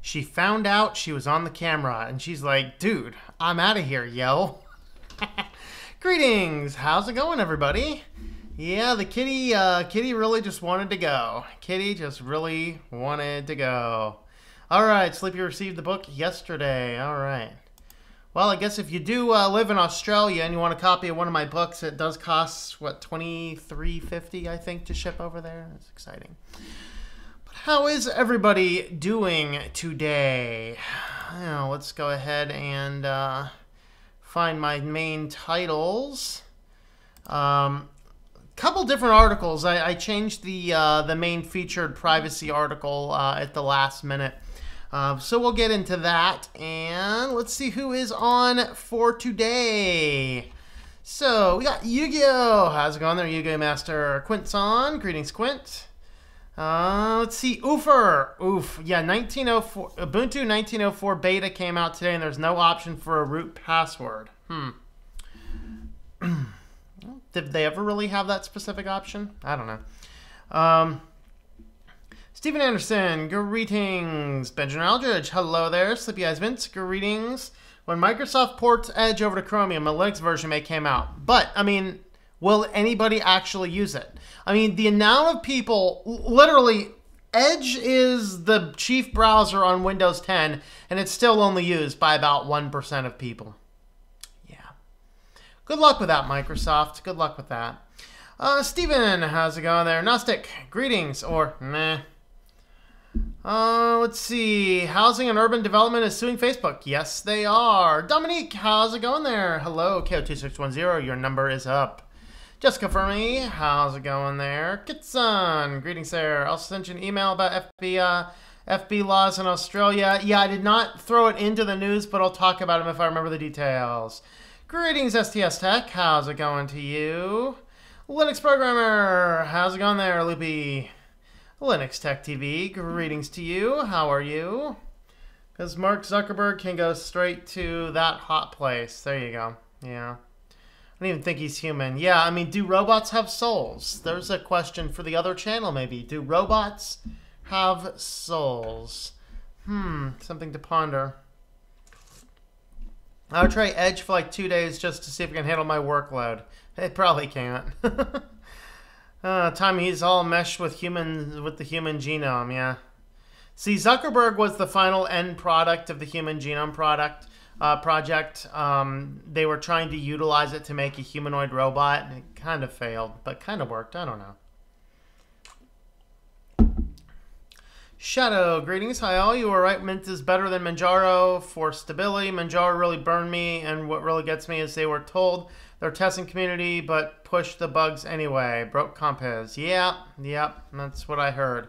she found out she was on the camera, and she's like, dude, I'm out of here, yo. Greetings. How's it going, everybody? Yeah, the kitty really just wanted to go. Kitty just really wanted to go. All right, Sleepy received the book yesterday. All right. Well, I guess if you do live in Australia and you want a copy of one of my books, it does cost, what, $23.50, I think, to ship over there. That's exciting. But how is everybody doing today? Now, let's go ahead and find my main titles. Couple different articles. I changed the main featured privacy article at the last minute. So we'll get into that, and let's see who is on for today. So we got Yu-Gi-Oh! How's it going there, Yu-Gi-Oh! Master? Quint's on. Greetings, Quint. Let's see, Oofer. Oof. Yeah, 1904 Ubuntu 1904 beta came out today, and there's no option for a root password. Did they ever really have that specific option? I don't know. Stephen Anderson, greetings. Benjamin Aldridge, hello there. Sleepy Eyes Vince, greetings. When Microsoft ports Edge over to Chromium, a Linux version may come out. But, I mean, will anybody actually use it? I mean, the amount of people, literally, Edge is the chief browser on Windows 10, and it's still only used by about 1% of people. Yeah. Good luck with that, Microsoft. Good luck with that. Steven, how's it going there? Gnostic, greetings, or meh. Let's see. Housing and Urban Development is suing Facebook. Yes, they are. Dominique, how's it going there? Hello, KO2610. Your number is up. Jessica Fermi, how's it going there? Kitson, greetings there. Also sent you an email about FB laws in Australia. Yeah, I did not throw it into the news, but I'll talk about them if I remember the details. Greetings, STS Tech. How's it going to you? Linux Programmer, how's it going there, Loopy? Linux Tech TV, greetings to you. How are you? Because Mark Zuckerberg can go straight to that hot place. There you go. Yeah. I don't even think he's human. Yeah, I mean, do robots have souls? There's a question for the other channel, maybe. Do robots have souls? Something to ponder. I'll try Edge for like 2 days just to see if it can handle my workload. It probably can't. Time he's all meshed with the human genome, yeah. See, Zuckerberg was the final end product of the human genome project. They were trying to utilize it to make a humanoid robot, and it kind of failed, but kind of worked. I don't know. Shadow, greetings. Hi all. You were right. Mint is better than Manjaro for stability. Manjaro really burned me, and what really gets me is they were told their testing community, but pushed the bugs anyway. Broke Compiz. Yep, that's what I heard.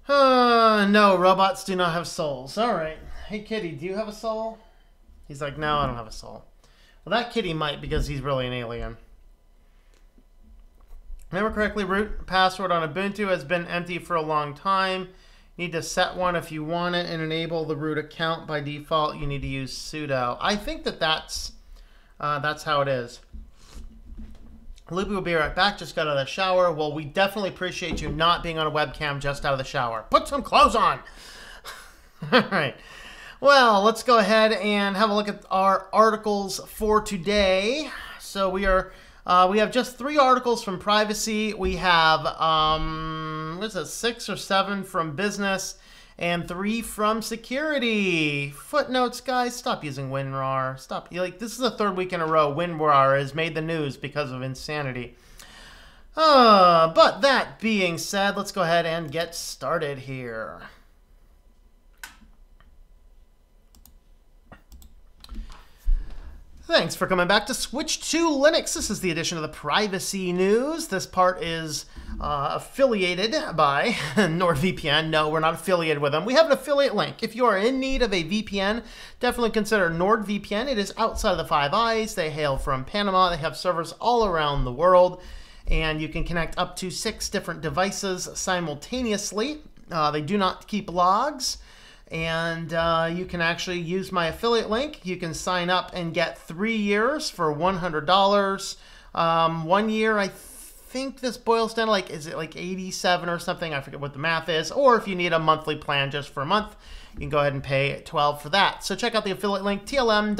No, robots do not have souls. All right. Hey, kitty, do you have a soul? He's like, no, I don't have a soul. Well, that kitty might because he's really an alien. Remember correctly, root password on Ubuntu has been empty for a long time. You need to set one if you want it and enable the root account. By default, you need to use sudo. I think that's how it is. Loopy will be right back. Just got out of the shower. Well, we definitely appreciate you not being on a webcam just out of the shower. Put some clothes on. All right. Well, let's go ahead and have a look at our articles for today. So we have just 3 articles from privacy. We have what is it, 6 or 7 from business, and 3 from security. Footnotes, guys, stop using WinRAR. Stop. Like, this is the 3rd week in a row WinRAR has made the news because of insanity. But that being said, let's go ahead and get started here. Thanks for coming back to Switch to Linux. This is the edition of the privacy news. This part is affiliated by NordVPN. No, we're not affiliated with them. We have an affiliate link. If you are in need of a VPN, definitely consider NordVPN. It is outside of the Five Eyes. They hail from Panama. They have servers all around the world, and you can connect up to 6 different devices simultaneously. They do not keep logs. And you can actually use my affiliate link. You can sign up and get 3 years for $100. 1 year, I think this boils down to like, is it like 87 or something? I forget what the math is. Or if you need a monthly plan just for a month, you can go ahead and pay $12 for that. So check out the affiliate link, tlm.li/Nord,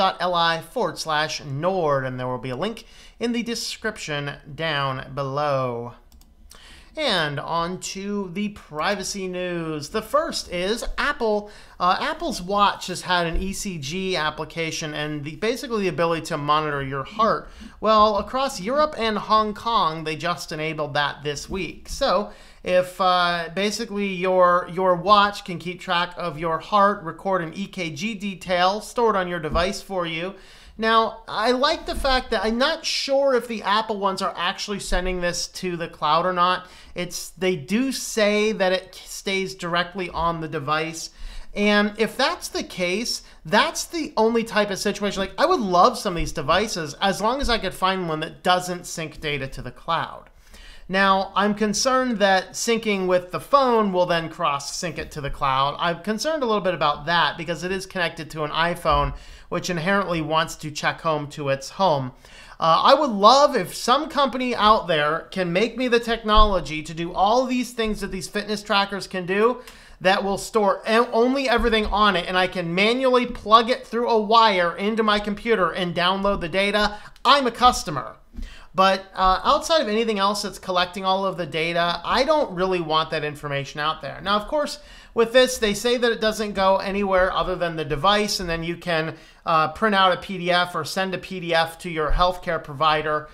and there will be a link in the description down below. And on to the privacy news. The first is Apple. Apple's Watch has had an ECG application and basically the ability to monitor your heart. Well, across Europe and Hong Kong, they just enabled that this week. So if basically your watch can keep track of your heart, record an EKG detail, store it on your device for you. Now, I like the fact that I'm not sure if the Apple ones are actually sending this to the cloud or not. They do say that it stays directly on the device. And if that's the case, that's the only type of situation. Like, I would love some of these devices as long as I could find one that doesn't sync data to the cloud. Now, I'm concerned that syncing with the phone will then cross-sync it to the cloud. I'm concerned a little bit about that because it is connected to an iPhone, which inherently wants to check home to its home. I would love if some company out there can make me the technology to do all these things that these fitness trackers can do that will store only everything on it, and I can manually plug it through a wire into my computer and download the data. I'm a customer. But outside of anything else that's collecting all of the data, I don't really want that information out there. Now, of course, with this, they say that it doesn't go anywhere other than the device, and then you can print out a PDF or send a PDF to your healthcare provider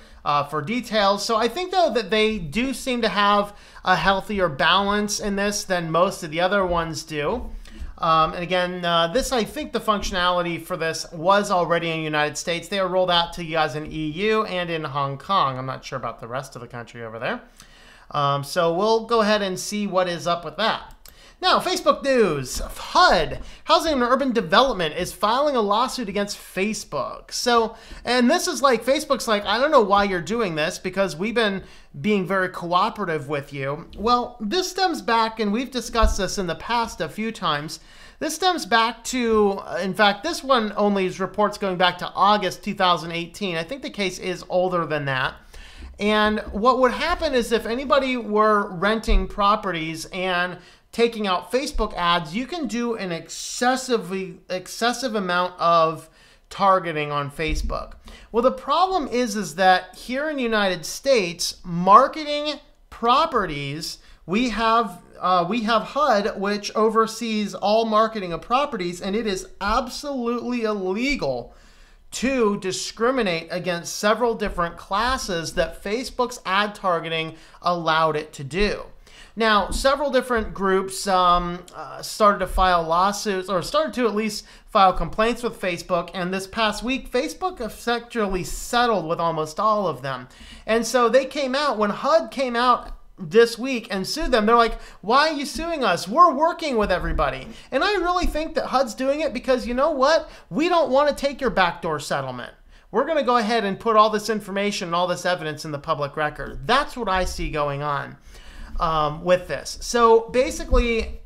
for details. So I think, though, that they do seem to have a healthier balance in this than most of the other ones do. And again, this, I think the functionality for this was already in the United States. They are rolled out to you guys in EU and in Hong Kong. I'm not sure about the rest of the country over there. So we'll go ahead and see what is up with that. Now, Facebook news. HUD, Housing and Urban Development, is filing a lawsuit against Facebook. So, and this is like, Facebook's like, I don't know why you're doing this because we've been being very cooperative with you. Well, this stems back, and we've discussed this in the past a few times. This stems back to, in fact, this one only is reports going back to August 2018. I think the case is older than that. And what would happen is if anybody were renting properties and taking out Facebook ads, you can do an excessive amount of targeting on Facebook. Well, the problem is that here in the United States, marketing properties, we have HUD, which oversees all marketing of properties, and it is absolutely illegal to discriminate against several different classes that Facebook's ad targeting allowed it to do. Now, several different groups started to file lawsuits, or started to at least file complaints with Facebook, and this past week, Facebook effectively settled with almost all of them. And so they came out, when HUD came out this week and sued them, they're like, why are you suing us? We're working with everybody. And I really think that HUD's doing it because, you know what? We don't want to take your backdoor settlement. We're going to go ahead and put all this information and all this evidence in the public record. That's what I see going on with this. So basically,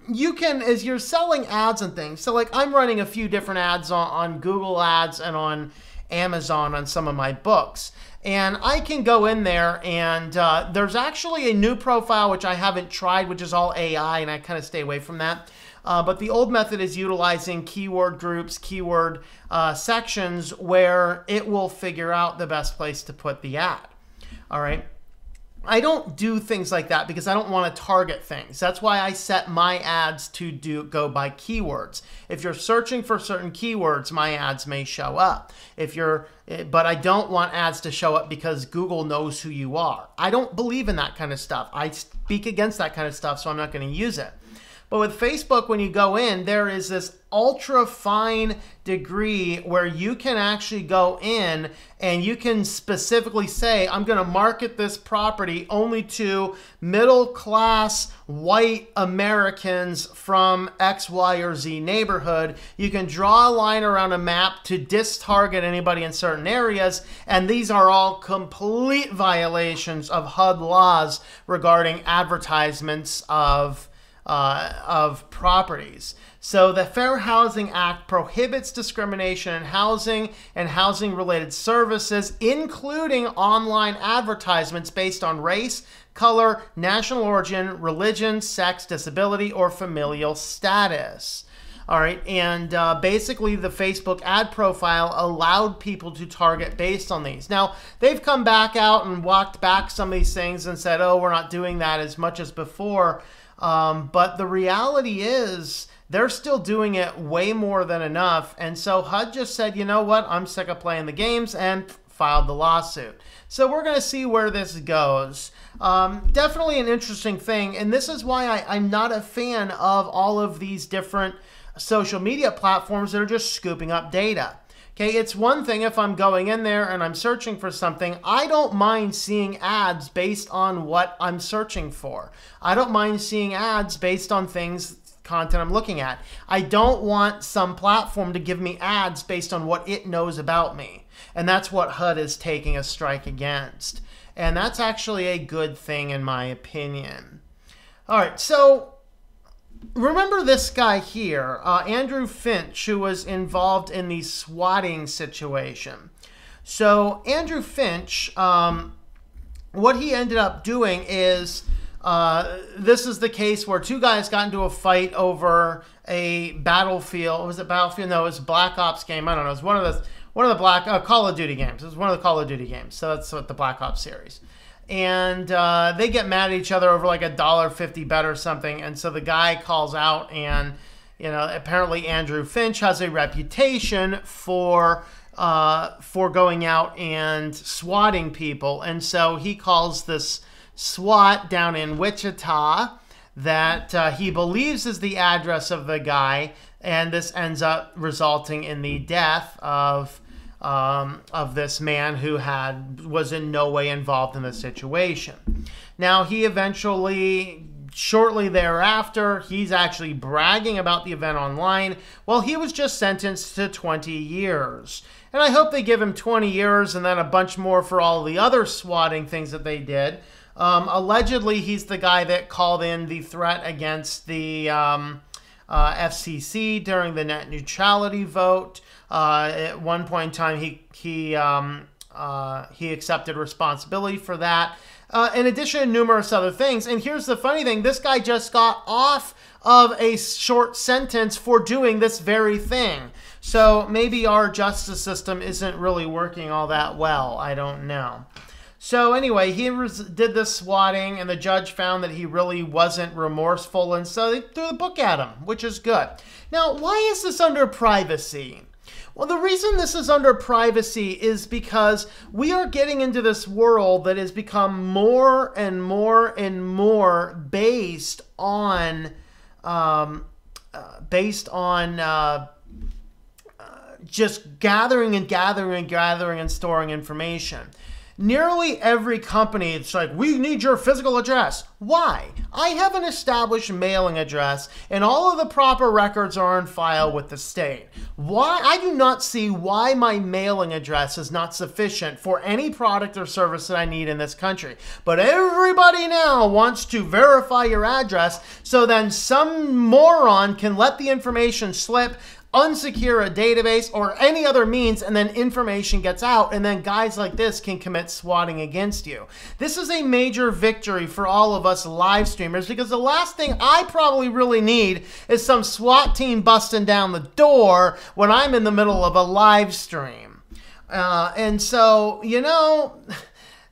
you can, as you're selling ads and things, so like I'm running a few different ads on Google Ads and on Amazon on some of my books. And I can go in there and there's actually a new profile which I haven't tried, which is all AI, and I kind of stay away from that. But the old method is utilizing keyword groups, keyword sections, where it will figure out the best place to put the ad. All right. I don't do things like that because I don't want to target things. That's why I set my ads to go by keywords. If you're searching for certain keywords, my ads may show up. But I don't want ads to show up because Google knows who you are. I don't believe in that kind of stuff. I speak against that kind of stuff, so I'm not going to use it. But with Facebook, when you go in, there is this ultra fine degree where you can actually go in and you can specifically say, I'm going to market this property only to middle class white Americans from X, Y, or Z neighborhood. You can draw a line around a map to distarget anybody in certain areas. And these are all complete violations of HUD laws regarding advertisements of properties. So the Fair Housing Act prohibits discrimination in housing and housing-related services, including online advertisements based on race, color, national origin, religion, sex, disability, or familial status. All right, and basically the Facebook ad profile allowed people to target based on these. Now, they've come back out and walked back some of these things and said, oh, we're not doing that as much as before. But the reality is they're still doing it way more than enough. And so HUD just said, you know what, I'm sick of playing the games, and filed the lawsuit. So we're going to see where this goes. Definitely an interesting thing. And this is why I'm not a fan of all of these different social media platforms that are just scooping up data. Okay, it's one thing if I'm going in there and I'm searching for something, I don't mind seeing ads based on what I'm searching for. I don't mind seeing ads based on content I'm looking at. I don't want some platform to give me ads based on what it knows about me. And that's what HUD is taking a strike against. And that's actually a good thing in my opinion. All right, so remember this guy here, Andrew Finch, who was involved in the swatting situation. So Andrew Finch, what he ended up doing is, this is the case where two guys got into a fight over a Battlefield. Was it Battlefield? No, it was a Black Ops game. I don't know. It was one of the Call of Duty games. It was one of the Call of Duty games. So that's what the Black Ops series. And they get mad at each other over like $1.50 bet or something. And so the guy calls out, and apparently Andrew Finch has a reputation for going out and swatting people. And so he calls this SWAT down in Wichita that he believes is the address of the guy. And this ends up resulting in the death of this man who was in no way involved in the situation. Now, he eventually, shortly thereafter, he's actually bragging about the event online. Well, he was just sentenced to 20 years. And I hope they give him 20 years and then a bunch more for all the other swatting things that they did. Allegedly, he's the guy that called in the threat against the FCC during the net neutrality vote. At one point in time, he accepted responsibility for that. In addition to numerous other things. And here's the funny thing. This guy just got off of a short sentence for doing this very thing. So maybe our justice system isn't really working all that well. I don't know. So anyway, he did this swatting, and the judge found that he really wasn't remorseful, and so they threw the book at him, which is good. Now, why is this under privacy? Well, the reason this is under privacy is because we are getting into this world that has become more and more and more based on just gathering and storing information. Nearly every company, it's like, we need your physical address. Why? I have an established mailing address, and all of the proper records are on file with the state. Why? I do not see why my mailing address is not sufficient for any product or service that I need in this country. But everybody now wants to verify your address, so then some moron can let the information slip, unsecure a database or any other means, and then information gets out, and then guys like this can commit swatting against you. This is a major victory for all of us live streamers, because the last thing I probably really need is some SWAT team busting down the door when I'm in the middle of a live stream. And so,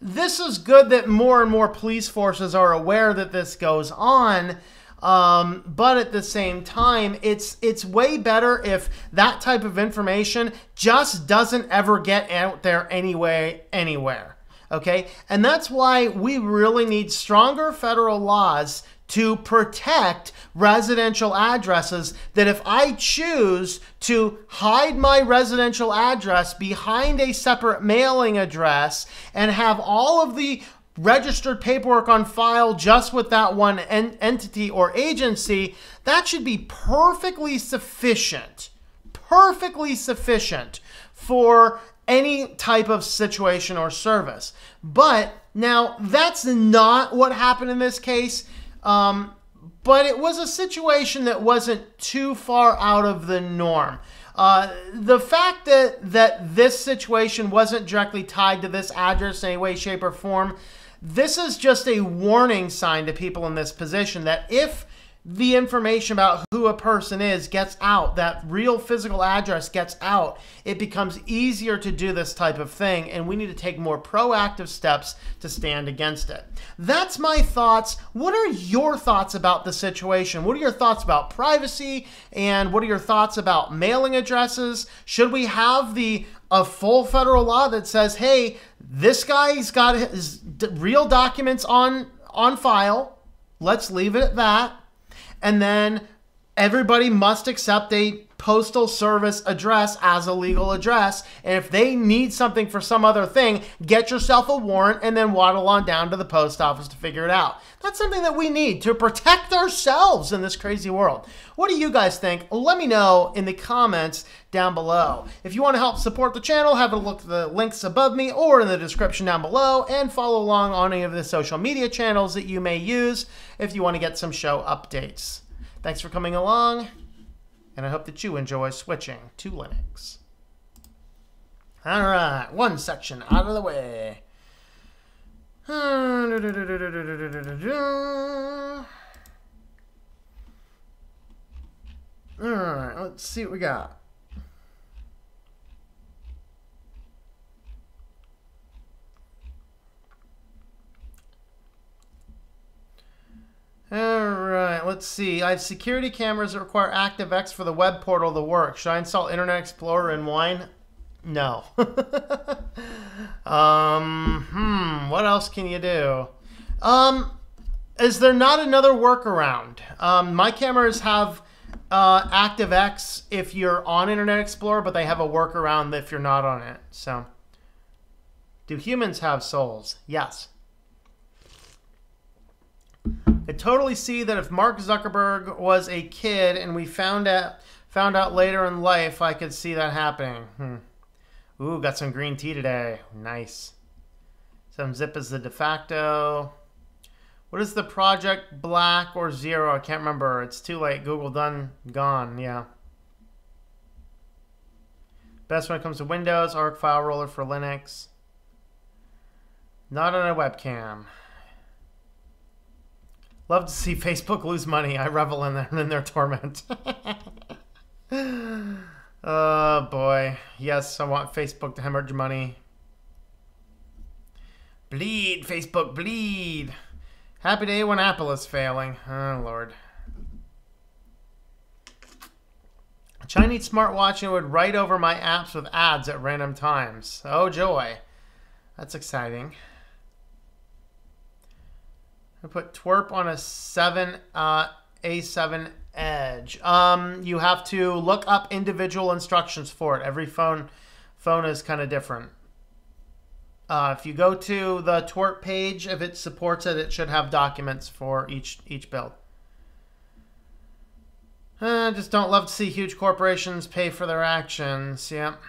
this is good that more and more police forces are aware that this goes on. But at the same time, it's way better if that type of information just doesn't ever get out there anywhere. Okay? And that's why we really need stronger federal laws to protect residential addresses, that if I choose to hide my residential address behind a separate mailing address and have all of the registered paperwork on file just with that one entity or agency, that should be perfectly sufficient for any type of situation or service. But now that's not what happened in this case. but it was a situation that wasn't too far out of the norm. The fact that this situation wasn't directly tied to this address in any way, shape, or form, this is just a warning sign to people in this position that if the information about who a person is gets out, that real physical address gets out, it becomes easier to do this type of thing, and we need to take more proactive steps to stand against it. That's my thoughts. What are your thoughts about the situation? What are your thoughts about privacy, and what are your thoughts about mailing addresses? Should we have a full federal law that says, hey, this guy's got his real documents on file, let's leave it at that, and then everybody must accept a postal service address as a legal address, and if they need something for some other thing, get yourself a warrant and then waddle on down to the post office to figure it out. That's something that we need to protect ourselves in this crazy world. What do you guys think? Let me know in the comments down below. If you want to help support the channel, have a look at the links above me or in the description down below, and follow along on any of the social media channels that you may use if you want to get some show updates. Thanks for coming along, and I hope that you enjoy switching to Linux. All right, one section out of the way. All right, let's see what we got. Alright, let's see. I have security cameras that require ActiveX for the web portal to work. Should I install Internet Explorer and Wine? No. What else can you do? Is there not another workaround? My cameras have ActiveX if you're on Internet Explorer, but they have a workaround if you're not on it. So, do humans have souls? Yes. I totally see that if Mark Zuckerberg was a kid and we found out later in life, I could see that happening. Ooh, got some green tea today. Nice. Some zip is the de facto. What is the project black or zero? I can't remember. It's too late. Google done, gone. Yeah. Best when it comes to Windows, Arc file roller for Linux. Not on a webcam. Love to see Facebook lose money. I revel in their torment. Oh, boy. Yes, I want Facebook to hemorrhage money. Bleed, Facebook, bleed. Happy day when Apple is failing. Oh, Lord. A Chinese smartwatch would write over my apps with ads at random times. Oh, joy. That's exciting. I put twerp on a A7 Edge. You have to look up individual instructions for it. Every phone is kind of different. If you go to the twerp page, if it supports it, it should have documents for each build. Just don't love to see huge corporations pay for their actions. Yep.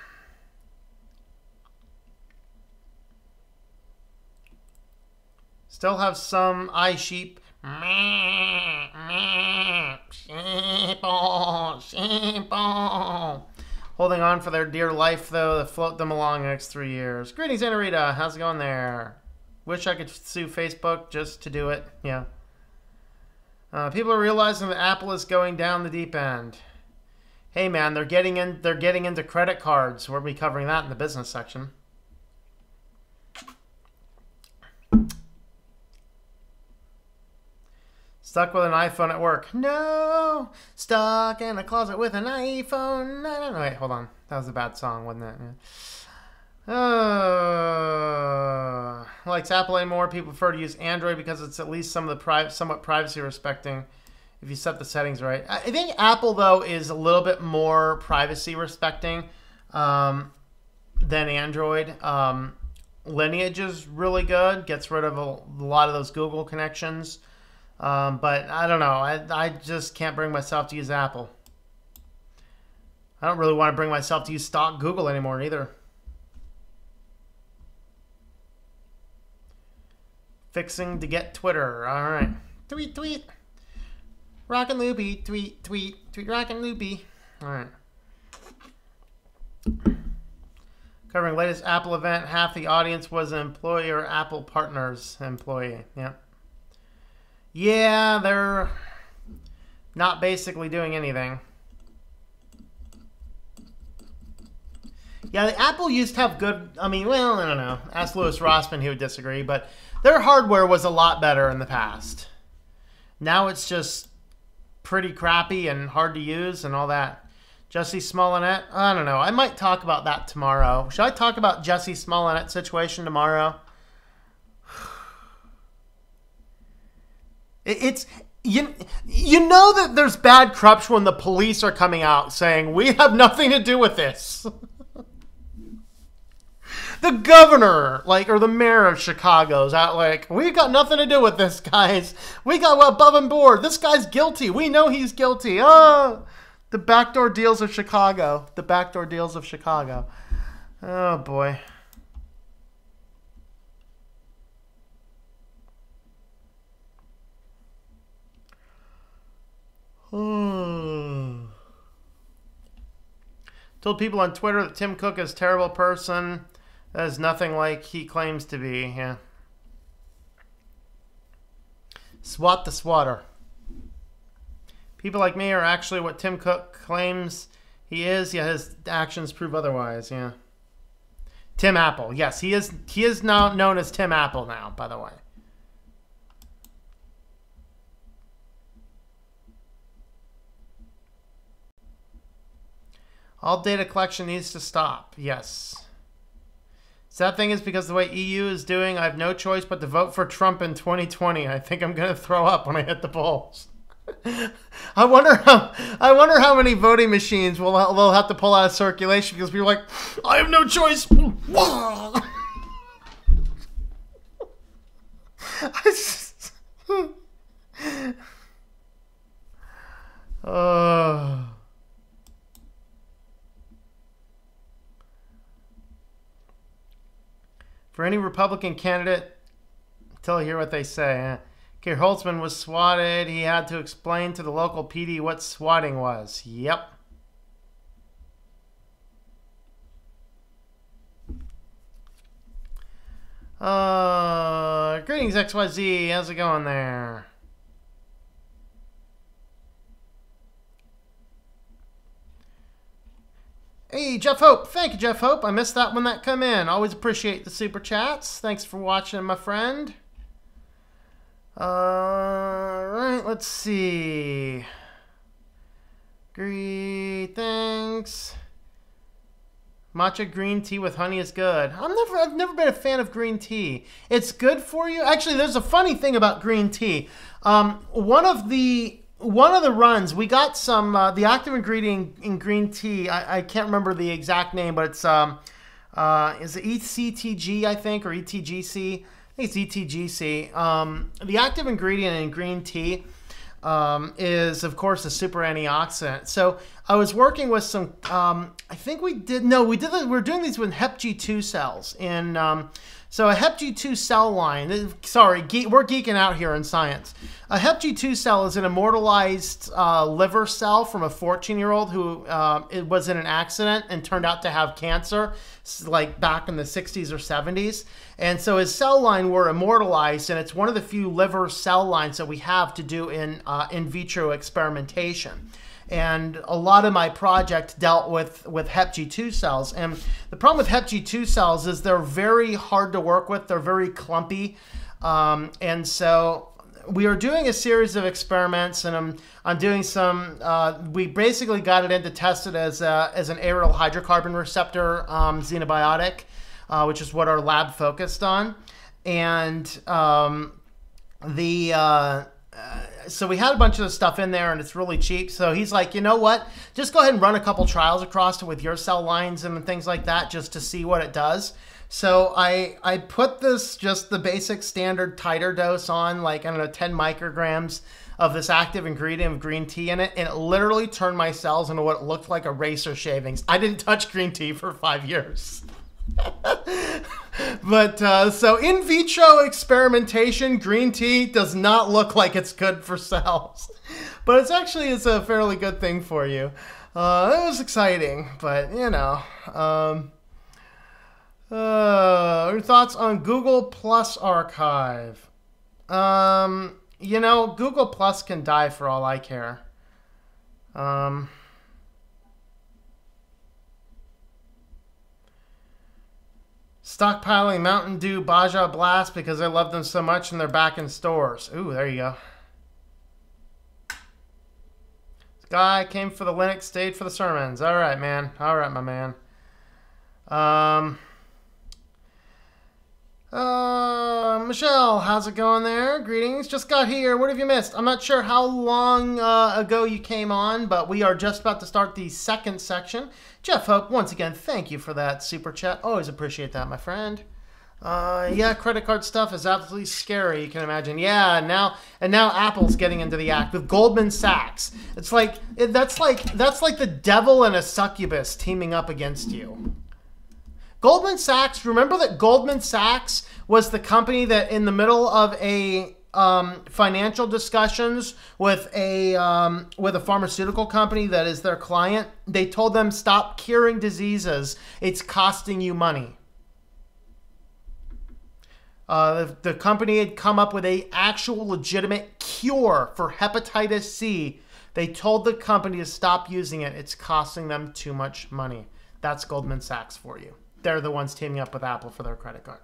Still have some iSheep. Holding on for their dear life, though, to float them along the next 3 years. Greetings, Anarita. How's it going there? Wish I could sue Facebook just to do it. Yeah. People are realizing that Apple is going down the deep end. Hey, man, they're getting into credit cards. We'll be covering that in the business section. Stuck with an iPhone at work. No! Stuck in a closet with an iPhone. No. Wait, hold on. That was a bad song, wasn't it? Yeah. Likes Apple anymore. People prefer to use Android because it's at least somewhat privacy respecting if you set the settings right. I think Apple, though, is a little bit more privacy respecting than Android. Lineage is really good. Gets rid of a lot of those Google connections. But I don't know. I just can't bring myself to use Apple. I don't really want to bring myself to use stock Google anymore either. Fixing to get Twitter. All right. Tweet. Rockin' Loopy, tweet, tweet, tweet, Rockin' Loopy. All right. Covering latest Apple event, half the audience was an employee or Apple Partners employee. Yeah. Yeah, they're not basically doing anything. Yeah, the Apple used to have good, I mean, well, I don't know. Ask Louis Rossman, he would disagree, but their hardware was a lot better in the past. Now it's just pretty crappy and hard to use and all that. Jussie Smollett, I don't know. I might talk about that tomorrow. Should I talk about Jussie Smollett situation tomorrow? It's you know that there's bad corruption when the police are coming out saying we have nothing to do with this. The governor, or the mayor of Chicago's out like, we got nothing to do with this, guys. We got above and board. This guy's guilty. We know he's guilty. Oh, the backdoor deals of Chicago. The backdoor deals of Chicago. Oh, boy. Told people on Twitter that Tim Cook is a terrible person. That is nothing like he claims to be. Yeah. Swat the swatter. People like me are actually what Tim Cook claims he is. Yeah, his actions prove otherwise. Yeah. Tim Apple. Yes, he is. He is now known as Tim Apple now, by the way. All data collection needs to stop. Yes. Sad thing is because the way EU is doing, I have no choice but to vote for Trump in 2020. I think I'm going to throw up when I hit the polls. I wonder how many voting machines they'll have to pull out of circulation because people are like, I have no choice. For any Republican candidate, until I hear what they say. Keir Holtzman was swatted. He had to explain to the local PD what swatting was. Yep. Greetings, XYZ. How's it going there? Hey, Jeff Hope. Thank you, Jeff Hope. I missed that when that come in. Always appreciate the super chats. Thanks for watching, my friend. Alright, let's see. Thanks. Matcha green tea with honey is good. I've never been a fan of green tea. It's good for you. Actually, there's a funny thing about green tea. One of the runs, we got some, the active ingredient in green tea, I can't remember the exact name, but it's, is it ECTG, I think, or ETGC? I think it's ETGC. The active ingredient in green tea is, of course, a super antioxidant. So I was working with some, I think we're doing these with Hep G2 cells. So a Hep G2 cell line, sorry, we're geeking out here in science. A Hep G2 cell is an immortalized liver cell from a 14-year-old who it was in an accident and turned out to have cancer, like back in the 60s or 70s. And so his cell line were immortalized, and it's one of the few liver cell lines that we have to do in vitro experimentation. And a lot of my project dealt with Hep G2 cells. And the problem with Hep G2 cells is they're very hard to work with. They're very clumpy. And so we are doing a series of experiments, and I'm doing some, we basically got it in to test it as an aryl hydrocarbon receptor xenobiotic, which is what our lab focused on. And so we had a bunch of the stuff in there, and it's really cheap. So he's like, you know what? Just go ahead and run a couple trials across it with your cell lines and things like that, just to see what it does. So I put this, just the basic standard titer dose on, like, I don't know, 10 micrograms of this active ingredient of green tea in it, and it literally turned my cells into what looked like eraser shavings. I didn't touch green tea for 5 years. But so in vitro experimentation, green tea does not look like it's good for cells, but it's actually a fairly good thing for you. It was exciting, but you know. Your thoughts on Google Plus Archive? You know, Google Plus can die for all I care. Stockpiling Mountain Dew Baja Blast because I love them so much and they're back in stores. Ooh, there you go. This guy came for the Linux, stayed for the sermons. All right, man. All right, my man. Michelle, how's it going there? Greetings. Just got here. What have you missed? I'm not sure how long ago you came on, but we are just about to start the second section. Jeff Hope, once again, thank you for that super chat. Always appreciate that, my friend. Yeah, credit card stuff is absolutely scary, you can imagine. Yeah, now Apple's getting into the act with Goldman Sachs. It's like that's like the devil and a succubus teaming up against you. Goldman Sachs, remember that Goldman Sachs was the company that in the middle of a financial discussions with a pharmaceutical company that is their client, they told them stop curing diseases. It's costing you money. The company had come up with a actual legitimate cure for hepatitis C. They told the company to stop using it. It's costing them too much money. That's Goldman Sachs for you. They're the ones teaming up with Apple for their credit card.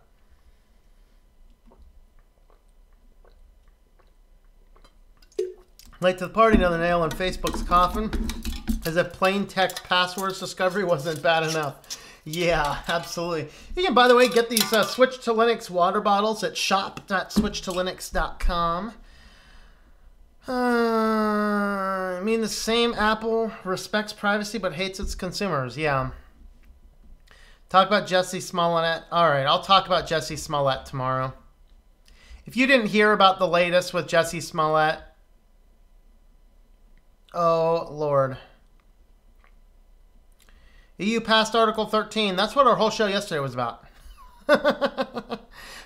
Late to the party, another nail in Facebook's coffin. As if plain text passwords discovery wasn't bad enough. Yeah, absolutely. You can, by the way, get these Switch to Linux water bottles at shop.switchtolinux.com. I mean, the same Apple respects privacy but hates its consumers. Yeah. Talk about Jussie Smollett. All right, I'll talk about Jussie Smollett tomorrow. If you didn't hear about the latest with Jussie Smollett, oh, Lord. EU passed Article 13. That's what our whole show yesterday was about.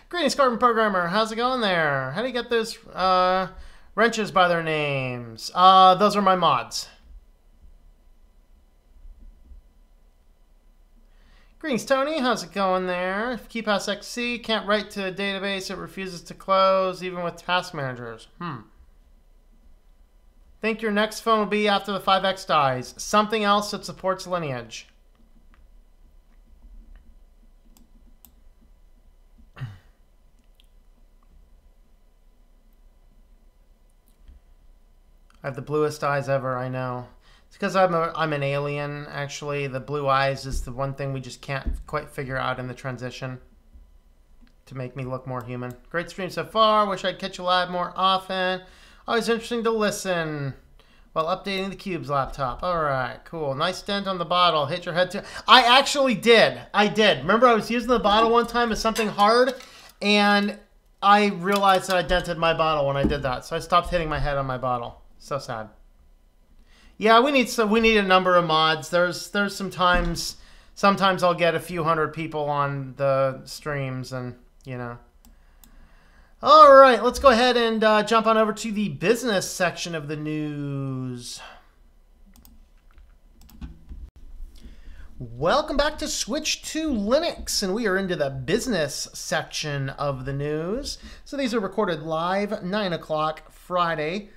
Greetings, Carbon Programmer. How's it going there? How do you get those wrenches by their names? Those are my mods. Greetings, Tony. How's it going there? If KeyPassXC can't write to a database, it refuses to close, even with task managers. Think your next phone will be after the 5X dies. Something else that supports Lineage. I have the bluest eyes ever, I know. It's because I'm an alien, actually. The blue eyes is the one thing we just can't quite figure out in the transition to make me look more human. Great stream so far. Wish I'd catch you live more often. Always interesting to listen while updating the Cube's laptop. All right, cool. Nice dent on the bottle. Hit your head too. I actually did. I did. Remember I was using the bottle one time as something hard, and I realized that I dented my bottle when I did that. So I stopped hitting my head on my bottle. So sad. Yeah, we need a number of mods. There's sometimes I'll get a few hundred people on the streams, and you know. All right, let's go ahead and jump on over to the business section of the news. Welcome back to Switch to Linux, and we are into the business section of the news. So these are recorded live, 9 o'clock Friday.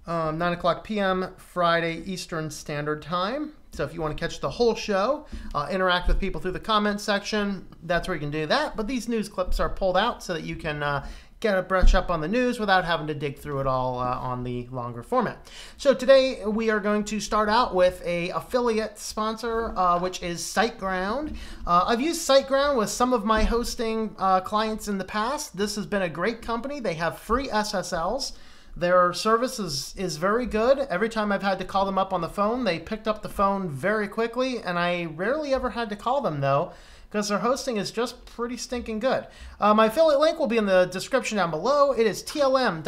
9 o'clock p.m. Friday Eastern Standard Time. So if you want to catch the whole show, interact with people through the comments section, that's where you can do that. But these news clips are pulled out so that you can get a brush up on the news without having to dig through it all on the longer format. So today we are going to start out with a affiliate sponsor, which is SiteGround. I've used SiteGround with some of my hosting clients in the past. This has been a great company. They have free SSLs. Their service is very good. Every time I've had to call them up on the phone, they picked up the phone very quickly, and I rarely ever had to call them, though, because their hosting is just pretty stinking good. My affiliate link will be in the description down below. It is tlm.li/SGH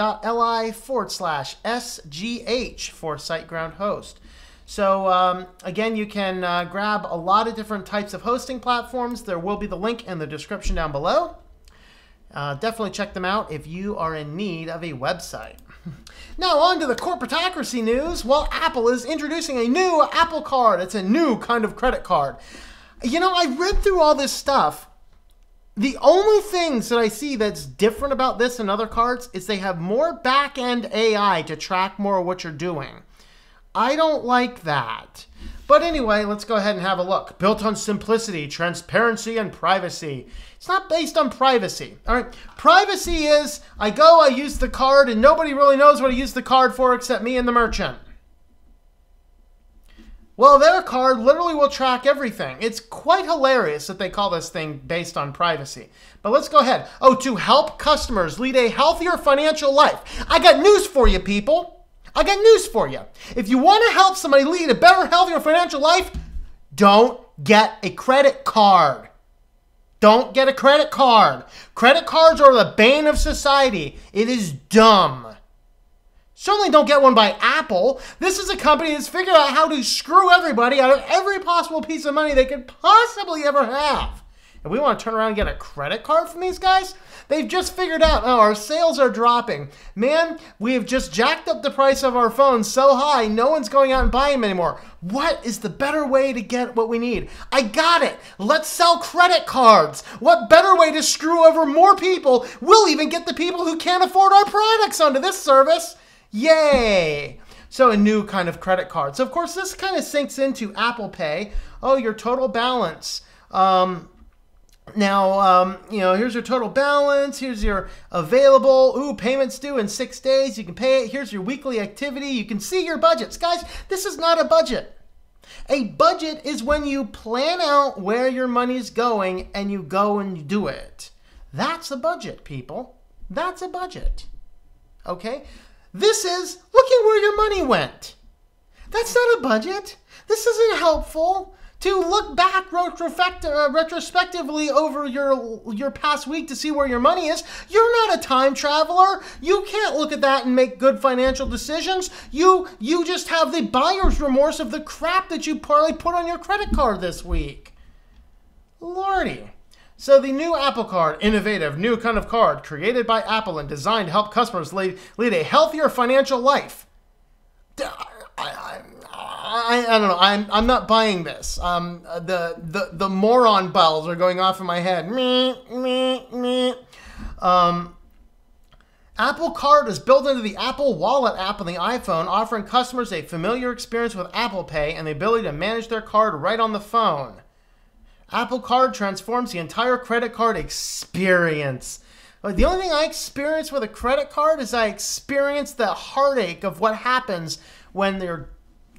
for SiteGround host. So again, you can grab a lot of different types of hosting platforms. There will be the link in the description down below. Definitely check them out if you are in need of a website. Now on to the corporatocracy news. Well, Apple is introducing a new Apple Card. It's a new kind of credit card. You know, I read through all this stuff. The only things that I see that's different about this and other cards is they have more back-end AI to track more of what you're doing. I don't like that. But anyway, let's go ahead and have a look. Built on simplicity, transparency, and privacy. It's not based on privacy. All right. Privacy is I use the card, and nobody really knows what I use the card for except me and the merchant. Well, their card literally will track everything. It's quite hilarious that they call this thing based on privacy. But let's go ahead. Oh, to help customers lead a healthier financial life. I got news for you, people. I got news for you. If you want to help somebody lead a better, healthier financial life, don't get a credit card. Don't get a credit card. Credit cards are the bane of society. It is dumb. Certainly don't get one by Apple. This is a company that's figured out how to screw everybody out of every possible piece of money they could possibly ever have. And we want to turn around and get a credit card from these guys? They've just figured out, oh, our sales are dropping. Man, we have just jacked up the price of our phones so high, no one's going out and buying them anymore. What is the better way to get what we need? I got it. Let's sell credit cards. What better way to screw over more people? We'll even get the people who can't afford our products onto this service. Yay! So a new kind of credit card. So of course this kind of sinks into Apple Pay. Oh, your total balance. You know, here's your total balance. Here's your available. Ooh, payments due in 6 days. You can pay it. Here's your weekly activity. You can see your budgets. Guys, this is not a budget. A budget is when you plan out where your money's going and you go and you do it. That's a budget, people. That's a budget. Okay? This is looking where your money went. That's not a budget. This isn't helpful. To look back retrospectively over your past week to see where your money is. You're not a time traveler. You can't look at that and make good financial decisions. You just have the buyer's remorse of the crap that you probably put on your credit card this week. Lordy. So the new Apple Card, innovative, new kind of card, created by Apple and designed to help customers lead a healthier financial life. I don't know. I'm not buying this. The moron bells are going off in my head. Apple Card is built into the Apple Wallet app on the iPhone, offering customers a familiar experience with Apple Pay and the ability to manage their card right on the phone. Apple Card transforms the entire credit card experience. The only thing I experience with a credit card is I experience the heartache of what happens when their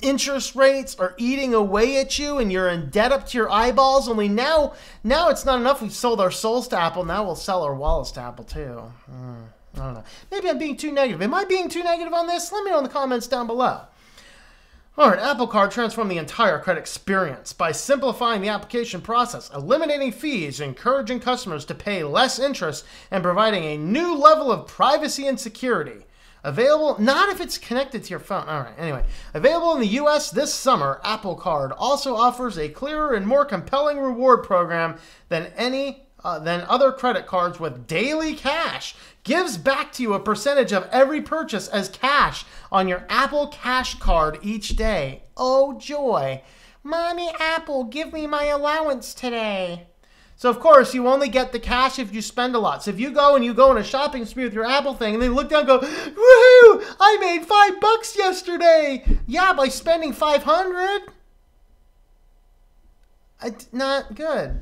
interest rates are eating away at you and you're in debt up to your eyeballs. Only now it's not enough. We've sold our souls to Apple. Now we'll sell our wallets to Apple too. I don't know. Maybe I'm being too negative. Am I being too negative on this? Let me know in the comments down below. All right, Apple Card transformed the entire credit experience by simplifying the application process, eliminating fees, encouraging customers to pay less interest, and providing a new level of privacy and security. Available, not if it's connected to your phone. All right, anyway. Available in the U.S. this summer, Apple Card also offers a clearer and more compelling reward program than other credit cards with daily cash. Gives back to you a percentage of every purchase as cash on your Apple Cash Card each day. Oh, joy. Mommy Apple, give me my allowance today. So, of course, you only get the cash if you spend a lot. So if you go on a shopping spree with your Apple thing and then you look down and go, woohoo, I made $5 yesterday. Yeah, by spending $500. Not good.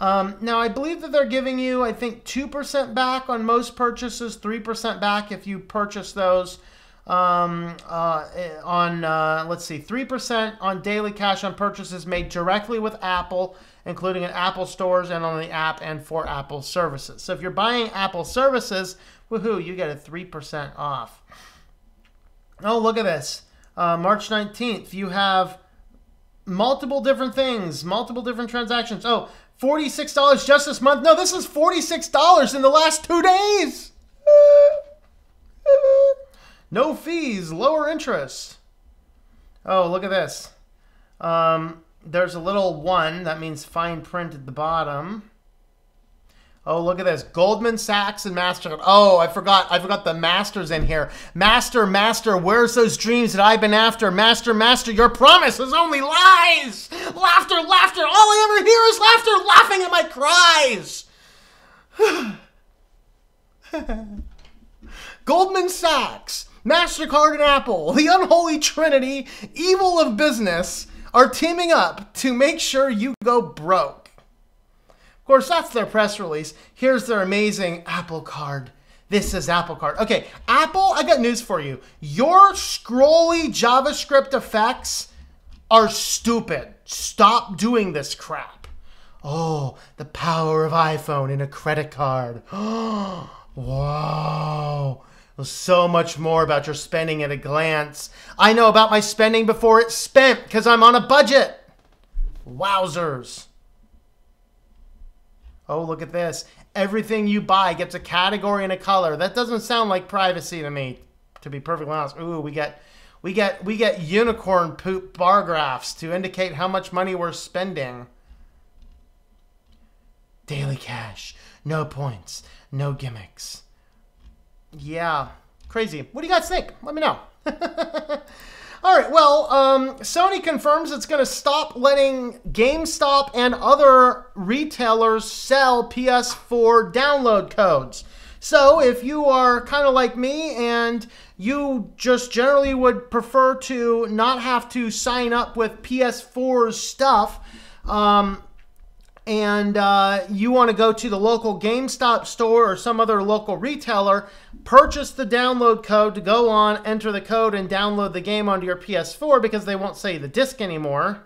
Now, I believe that they're giving you, I think, 2% back on most purchases, 3% back if you purchase those. Let's see, 3% on daily cash on purchases made directly with Apple, including in Apple stores and on the app and for Apple services. So if you're buying Apple services, woohoo, you get a 3% off. Oh, look at this. March 19th, you have multiple different things, multiple different transactions. Oh, $46 just this month. No, this is $46 in the last 2 days. No fees, lower interest. Oh, look at this. There's a little 1. That means fine print at the bottom. Oh, look at this. Goldman Sachs and MasterCard. Oh, I forgot the Master's in here. Master, where's those dreams that I've been after? Master, your promise is only lies. Laughter. All I ever hear is laughter, laughing at my cries. Goldman Sachs, MasterCard, and Apple, the unholy trinity, evil of business, are teaming up to make sure you go broke. Of course, that's their press release. Here's their amazing Apple Card. This is Apple Card. Okay, Apple, I got news for you. Your scrolly JavaScript effects are stupid. Stop doing this crap. Oh, the power of iPhone in a credit card. Wow. So much more about your spending at a glance. I know about my spending before it's spent because I'm on a budget. Wowzers. Oh, look at this. Everything you buy gets a category and a color. That doesn't sound like privacy to me, to be perfectly honest. Ooh, we get unicorn poop bar graphs to indicate how much money we're spending. Daily cash. No points. No gimmicks. Yeah, crazy. What do you guys think? Let me know. All right, well, Sony confirms it's going to stop letting GameStop and other retailers sell PS4 download codes. So if you are kind of like me and you just generally would prefer to not have to sign up with PS4 stuff, and you want to go to the local GameStop store or some other local retailer, purchase the download code to go on, enter the code, and download the game onto your PS4 because they won't sell you the disc anymore.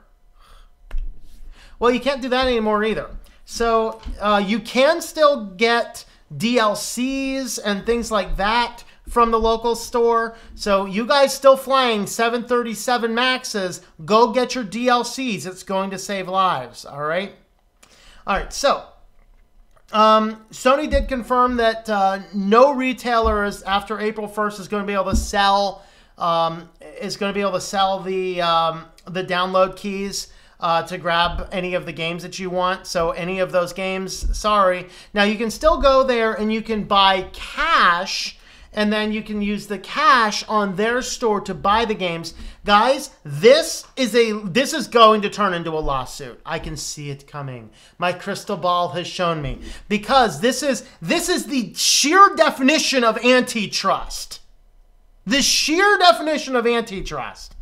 Well, you can't do that anymore either. So you can still get DLCs and things like that from the local store. So you guys still flying 737 Maxes, go get your DLCs. It's going to save lives, all right? All right, so Sony did confirm that no retailers after April 1st is going to be able to sell the download keys to grab any of the games that you want. So any of those games, sorry. Now you can still go there and you can buy cash, and then you can use the cash on their store to buy the games. Guys, this is going to turn into a lawsuit. I can see it coming. My crystal ball has shown me. Because this is the sheer definition of antitrust. The sheer definition of antitrust.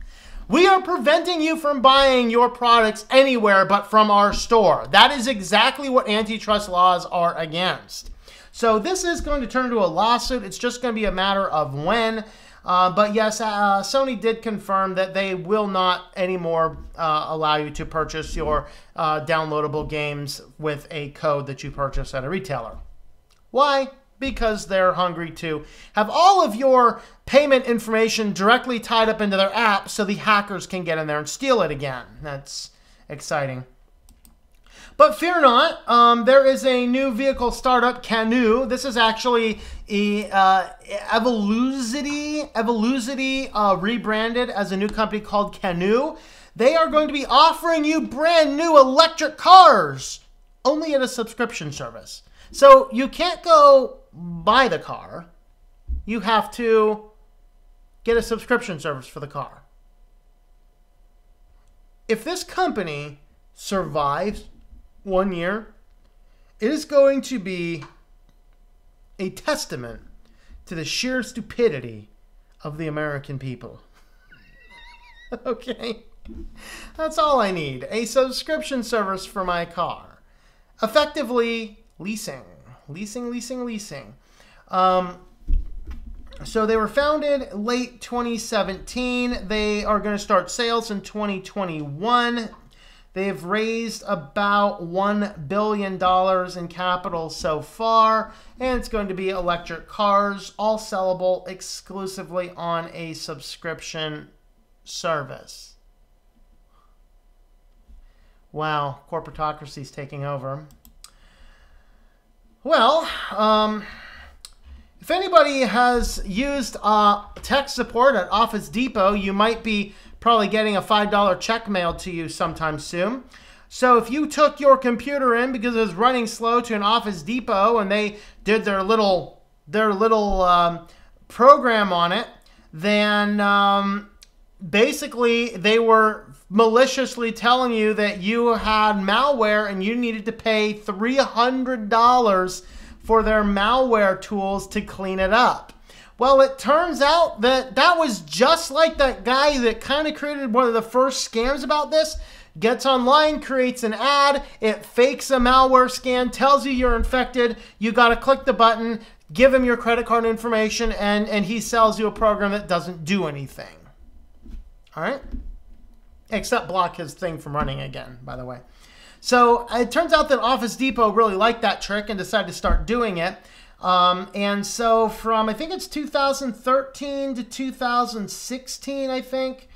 We are preventing you from buying your products anywhere but from our store. That is exactly what antitrust laws are against. So this is going to turn into a lawsuit. It's just going to be a matter of when. But yes, Sony did confirm that they will not anymore allow you to purchase your downloadable games with a code that you purchase at a retailer. Why? Because they're hungry to have all of your payment information directly tied up into their app so the hackers can get in there and steal it again. That's exciting. But fear not, there is a new vehicle startup, Canoe. This is actually Evoluzity rebranded as a new company called Canoe. They are going to be offering you brand new electric cars, only at a subscription service. So you can't go buy the car. You have to get a subscription service for the car. If this company survives 1 year, it is going to be a testament to the sheer stupidity of the American people. Okay? That's all I need. A subscription service for my car. Effectively, leasing. So they were founded late 2017. They are going to start sales in 2021. They've raised about $1 billion in capital so far, and it's going to be electric cars, all sellable exclusively on a subscription service. Wow, corporatocracy's taking over. Well, If anybody has used tech support at Office Depot, you might be probably getting a $5 check mailed to you sometime soon. So if you took your computer in because it was running slow to an Office Depot and they did their little program on it, then basically they were maliciously telling you that you had malware and you needed to pay $300 for their malware tools to clean it up. Well, it turns out that that was just like that guy that kind of created one of the first scams about this. Gets online, creates an ad, it fakes a malware scan, tells you you're infected, you got to click the button, give him your credit card information, and he sells you a program that doesn't do anything. All right? Except block his thing from running again, by the way. So it turns out that Office Depot really liked that trick and decided to start doing it. And so from, I think it's 2013 to 2016, I think,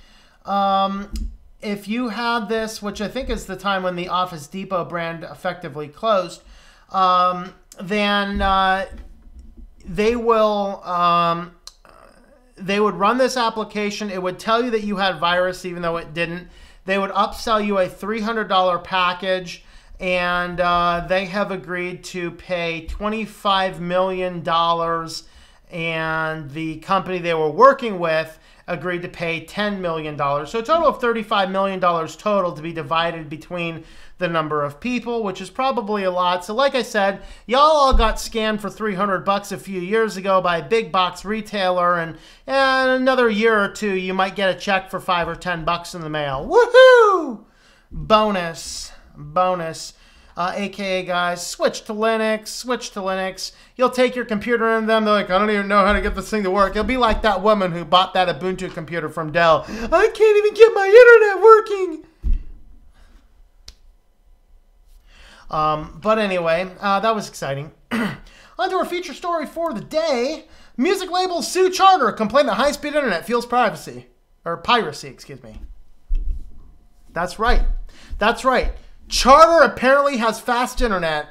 if you had this, which I think is the time when the Office Depot brand effectively closed, then they would run this application. It would tell you that you had virus, even though it didn't. They would upsell you a $300 package, and they have agreed to pay $25 million, and the company they were working with agreed to pay $10 million. So a total of $35 million total to be divided between the number of people, which is probably a lot. So like I said, y'all all got scammed for $300 a few years ago by a big box retailer, and another year or two, you might get a check for $5 or $10 in the mail. Woohoo! Bonus. AKA guys, switch to Linux. You'll take your computer in them. They're like, I don't even know how to get this thing to work. It'll be like that woman who bought that Ubuntu computer from Dell. I can't even get my internet working. But anyway, that was exciting. On to our feature story for the day. Music labels sue Charter, complain that high-speed internet fuels piracy. Excuse me. That's right. Charter apparently has fast internet,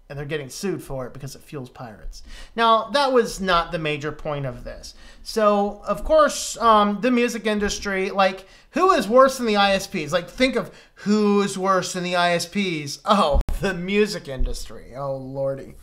and they're getting sued for it because it fuels pirates. Now, that was not the major point of this. So, of course, the music industry, like, who is worse than the ISPs? Like, think of who's worse than the ISPs. Oh, the music industry. Oh, lordy.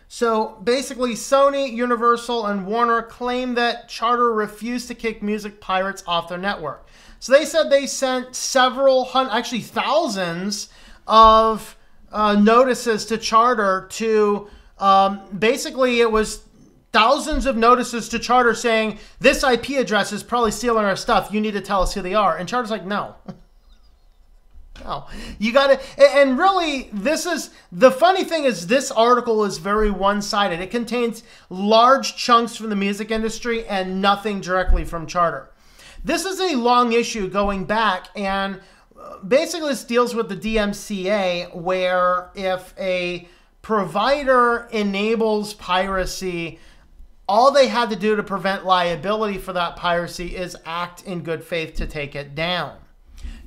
So, basically, Sony, Universal, and Warner claim that Charter refused to kick music pirates off their network. So they said they sent several hundred, actually thousands of notices to Charter to, basically it was thousands of notices to Charter saying, this IP address is probably stealing our stuff. You need to tell us who they are. And Charter's like, no. No. You got to, and really, the funny thing is this article is very one-sided. It contains large chunks from the music industry and nothing directly from Charter. This is a long issue going back, and basically this deals with the DMCA, where if a provider enables piracy, all they had to do to prevent liability for that piracy is act in good faith to take it down.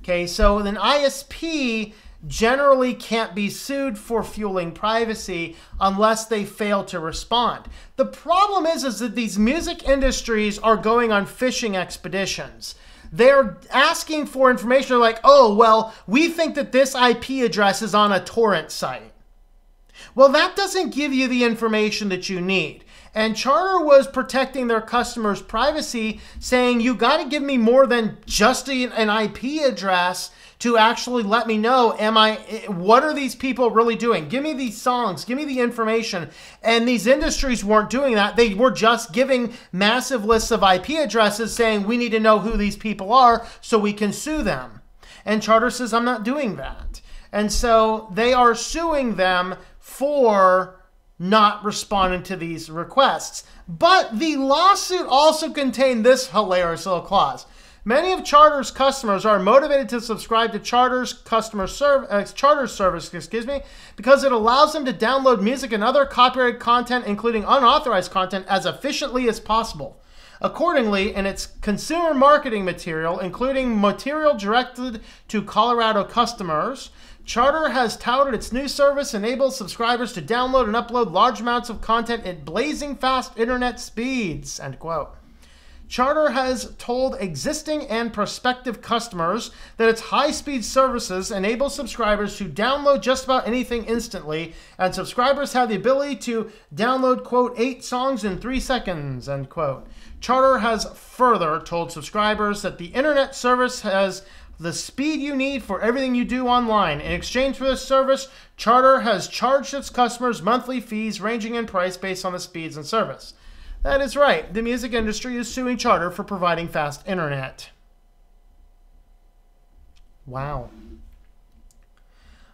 Okay, so an ISP generally can't be sued for fueling privacy unless they fail to respond. The problem is that these music industries are going on fishing expeditions. They're asking for information. They're like, oh, well, we think that this IP address is on a torrent site. Well, that doesn't give you the information that you need. And Charter was protecting their customers' privacy, saying, you got to give me more than just an IP address to actually let me know, what are these people really doing? Give me these songs, give me the information. And these industries weren't doing that. They were just giving massive lists of IP addresses saying, we need to know who these people are so we can sue them. And Charter says, I'm not doing that. And so they are suing them for not responding to these requests. But the lawsuit also contained this hilarious little clause. Many of Charter's customers are motivated to subscribe to Charter's service, because it allows them to download music and other copyrighted content, including unauthorized content, as efficiently as possible. Accordingly, in its consumer marketing material, including material directed to Colorado customers, Charter has touted its new service enables subscribers to download and upload large amounts of content at blazing fast internet speeds, end quote. Charter has told existing and prospective customers that its high-speed services enable subscribers to download just about anything instantly, and subscribers have the ability to download, quote, 8 songs in 3 seconds, end quote. Charter has further told subscribers that the internet service has the speed you need for everything you do online. In exchange for this service, Charter has charged its customers monthly fees ranging in price based on the speeds and service. That is right. The music industry is suing Charter for providing fast internet. Wow.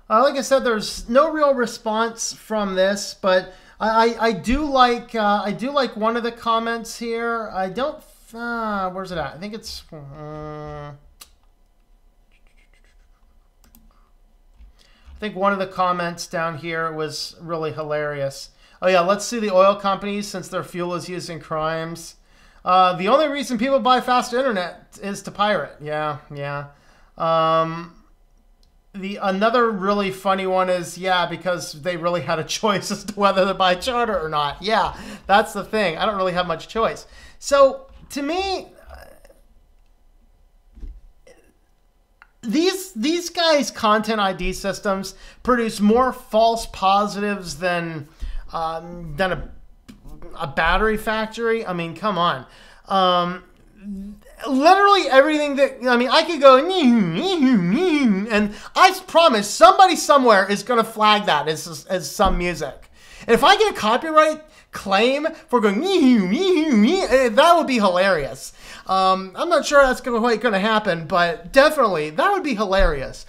Like I said, there's no real response from this, but I do like one of the comments here. I don't. Where's it at? I think it's. I think one of the comments down here was really hilarious. Oh yeah, let's see the oil companies since their fuel is used in crimes. The only reason people buy fast internet is to pirate. Yeah. Another really funny one is, yeah, because they really had a choice as to whether to buy Charter or not. Yeah, that's the thing. I don't really have much choice. So to me, these guys' content ID systems produce more false positives than a battery factory. I mean, come on. Literally everything that, I mean, I could go, and I promise somebody somewhere is going to flag that as some music. And if I get a copyright claim for going, that would be hilarious. I'm not sure that's quite going to happen, but definitely that would be hilarious.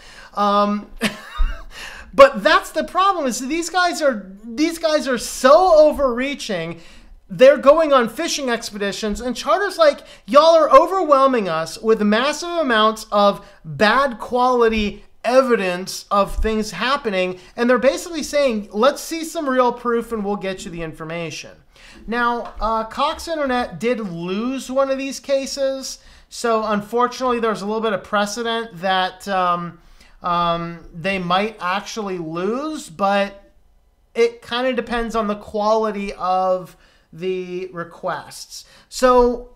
But that's the problem, is these guys are so overreaching. They're going on fishing expeditions, and Charter's like, y'all are overwhelming us with massive amounts of bad quality evidence of things happening, and they're basically saying, let's see some real proof and we'll get you the information. Now, Cox Internet did lose one of these cases, so unfortunately there's a little bit of precedent that they might actually lose, but it kind of depends on the quality of the requests. So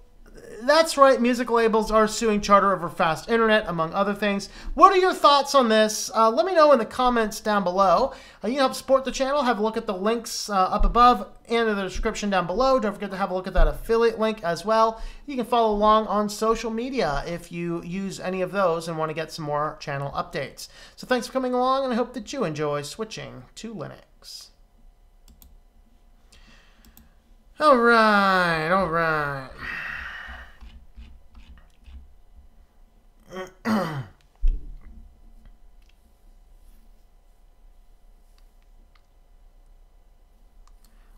that's right, music labels are suing Charter over fast internet, among other things. What are your thoughts on this? Let me know in the comments down below. You can help support the channel. Have a look at the links up above and in the description down below. Don't forget to have a look at that affiliate link as well. You can follow along on social media if you use any of those and want to get some more channel updates. So thanks for coming along, and I hope that you enjoy switching to Linux. All right.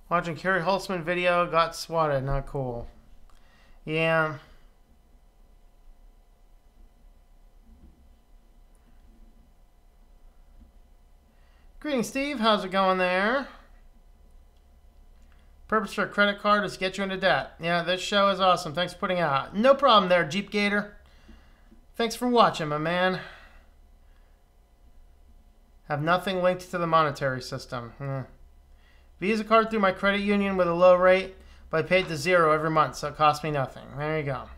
Watching Kerry Holtzman video, got swatted. Not cool. Yeah. Greetings, Steve. How's it going there? Purpose for a credit card is to get you into debt. Yeah, this show is awesome. Thanks for putting it out. No problem there, Jeep Gator. Thanks for watching, my man. Have nothing linked to the monetary system. Visa card through my credit union with a low rate, but I paid to zero every month, so it cost me nothing. There you go.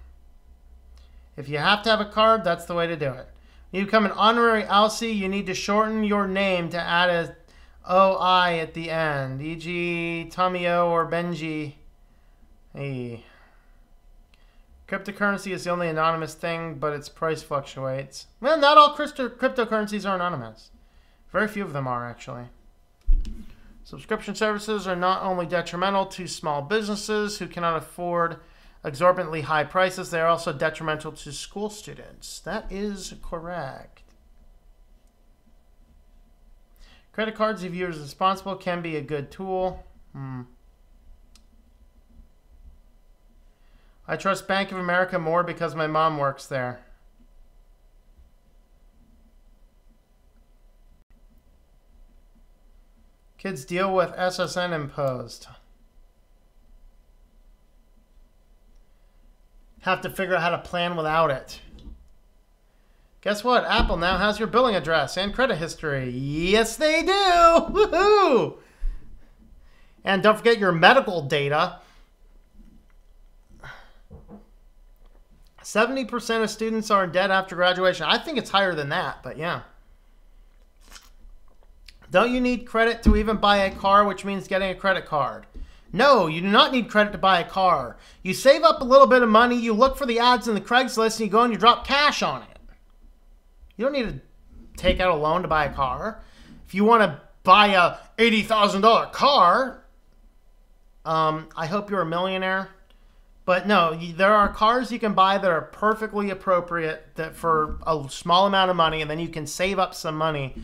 If you have to have a card, that's the way to do it. When you become an honorary Aussie, you need to shorten your name to add a OI at the end, e.g. Tomio or Benji. Hey. Cryptocurrency is the only anonymous thing, but its price fluctuates. Well, not all cryptocurrencies are anonymous. Very few of them are, actually. Subscription services are not only detrimental to small businesses who cannot afford exorbitantly high prices, they are also detrimental to school students. That is correct. Credit cards, if used responsible, can be a good tool. I trust Bank of America more because my mom works there. Kids deal with SSN imposed. Have to figure out how to plan without it. Guess what? Apple now has your billing address and credit history. Yes, they do. Woohoo! And don't forget your medical data. 70% of students are in debt after graduation. I think it's higher than that, but yeah. Don't you need credit to even buy a car, which means getting a credit card? No, you do not need credit to buy a car. You save up a little bit of money, you look for the ads in the Craigslist, and you go and you drop cash on it. You don't need to take out a loan to buy a car. If you want to buy a $80,000 car, I hope you're a millionaire. But no, there are cars you can buy that are perfectly appropriate that for a small amount of money, and then you can save up some money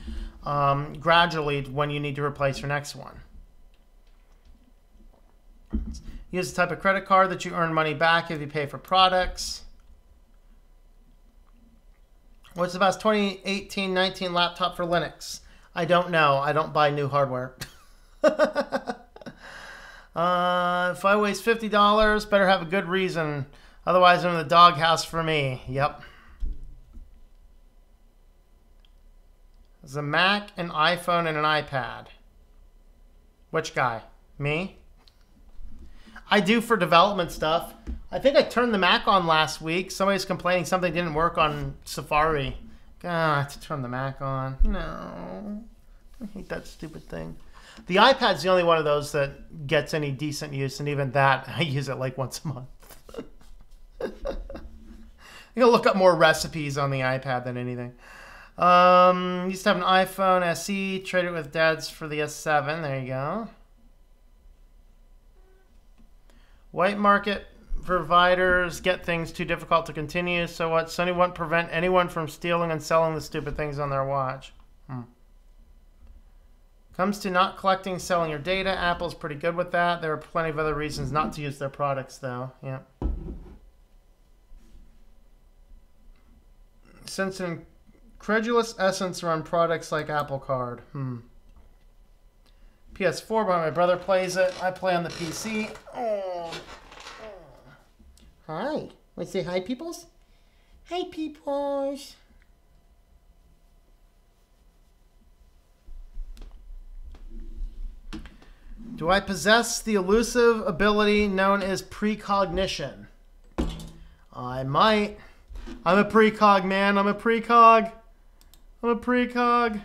gradually when you need to replace your next one. Use the type of credit card that you earn money back if you pay for products. What's the best 2018-19 laptop for Linux? I don't know. I don't buy new hardware. If I waste $50, better have a good reason. Otherwise, I'm in the doghouse for me. Yep. There's a Mac, an iPhone, and an iPad. Which guy? Me? I do for development stuff. I think I turned the Mac on last week. Somebody's complaining something didn't work on Safari. God, I have to turn the Mac on. No. I hate that stupid thing. The iPad's the only one of those that gets any decent use, and even that, I use it like once a month. You'll look up more recipes on the iPad than anything. Used to have an iPhone SE, traded with Dad's for the S7. There you go. White market providers get things too difficult to continue, so what? Sony won't prevent anyone from stealing and selling the stupid things on their watch. Comes to not collecting, selling your data, Apple's pretty good with that. There are plenty of other reasons not to use their products, though. Yeah. Since an incredulous essence around products like Apple Card. PS4, but my brother plays it. I play on the PC. Oh. Hi. Want to say hi, peoples? Hi, peoples. Do I possess the elusive ability known as precognition? I might. I'm a precog, man. I'm a precog. I'm a precog.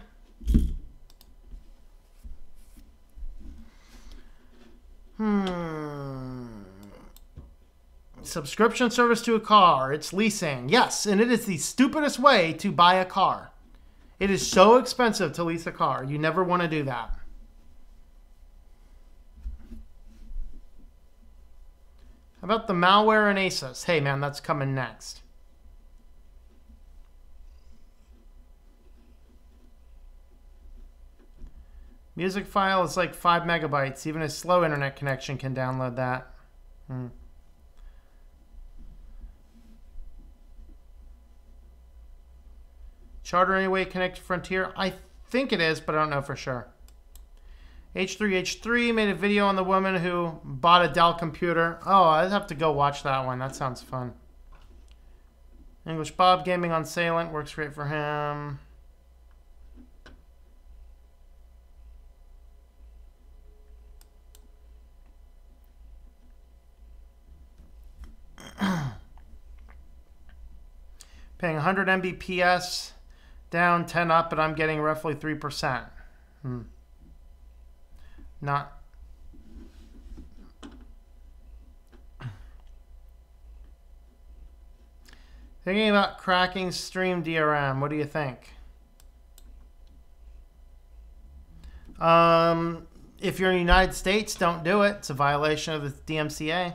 Subscription service to a car. It's leasing. Yes, and it is the stupidest way to buy a car. It is so expensive to lease a car. You never want to do that. How about the malware in Asus? Hey, man, that's coming next. Music file is like 5 megabytes. Even a slow internet connection can download that. Charter Anyway connect to Frontier? I think it is, but I don't know for sure. H3H3 made a video on the woman who bought a Dell computer. Oh, I'd have to go watch that one. That sounds fun. English Bob Gaming on Salient works great for him. Paying 100 Mbps down, 10 up, but I'm getting roughly 3%. Not. Thinking about cracking stream DRM. What do you think? If you're in the United States, don't do it. It's a violation of the DMCA.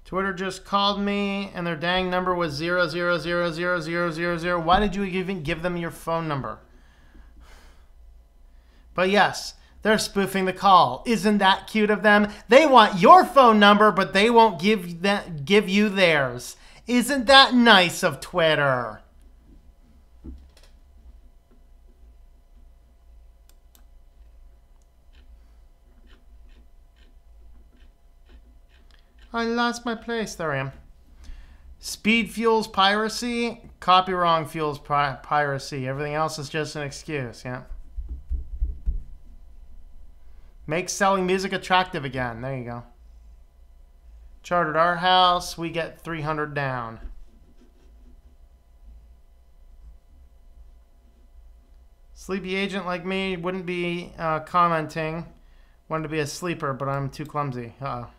Twitter just called me, and their dang number was 0000000. Why did you even give them your phone number? But yes, they're spoofing the call. Isn't that cute of them? They want your phone number, but they won't give you theirs. Isn't that nice of Twitter? I lost my place. There I am. Speed fuels piracy. Copy wrong fuels piracy. Everything else is just an excuse. Yeah. Make selling music attractive again. There you go. Chartered our house. We get 300 down. Sleepy agent like me wouldn't be commenting. Wanted to be a sleeper, but I'm too clumsy. Uh-oh.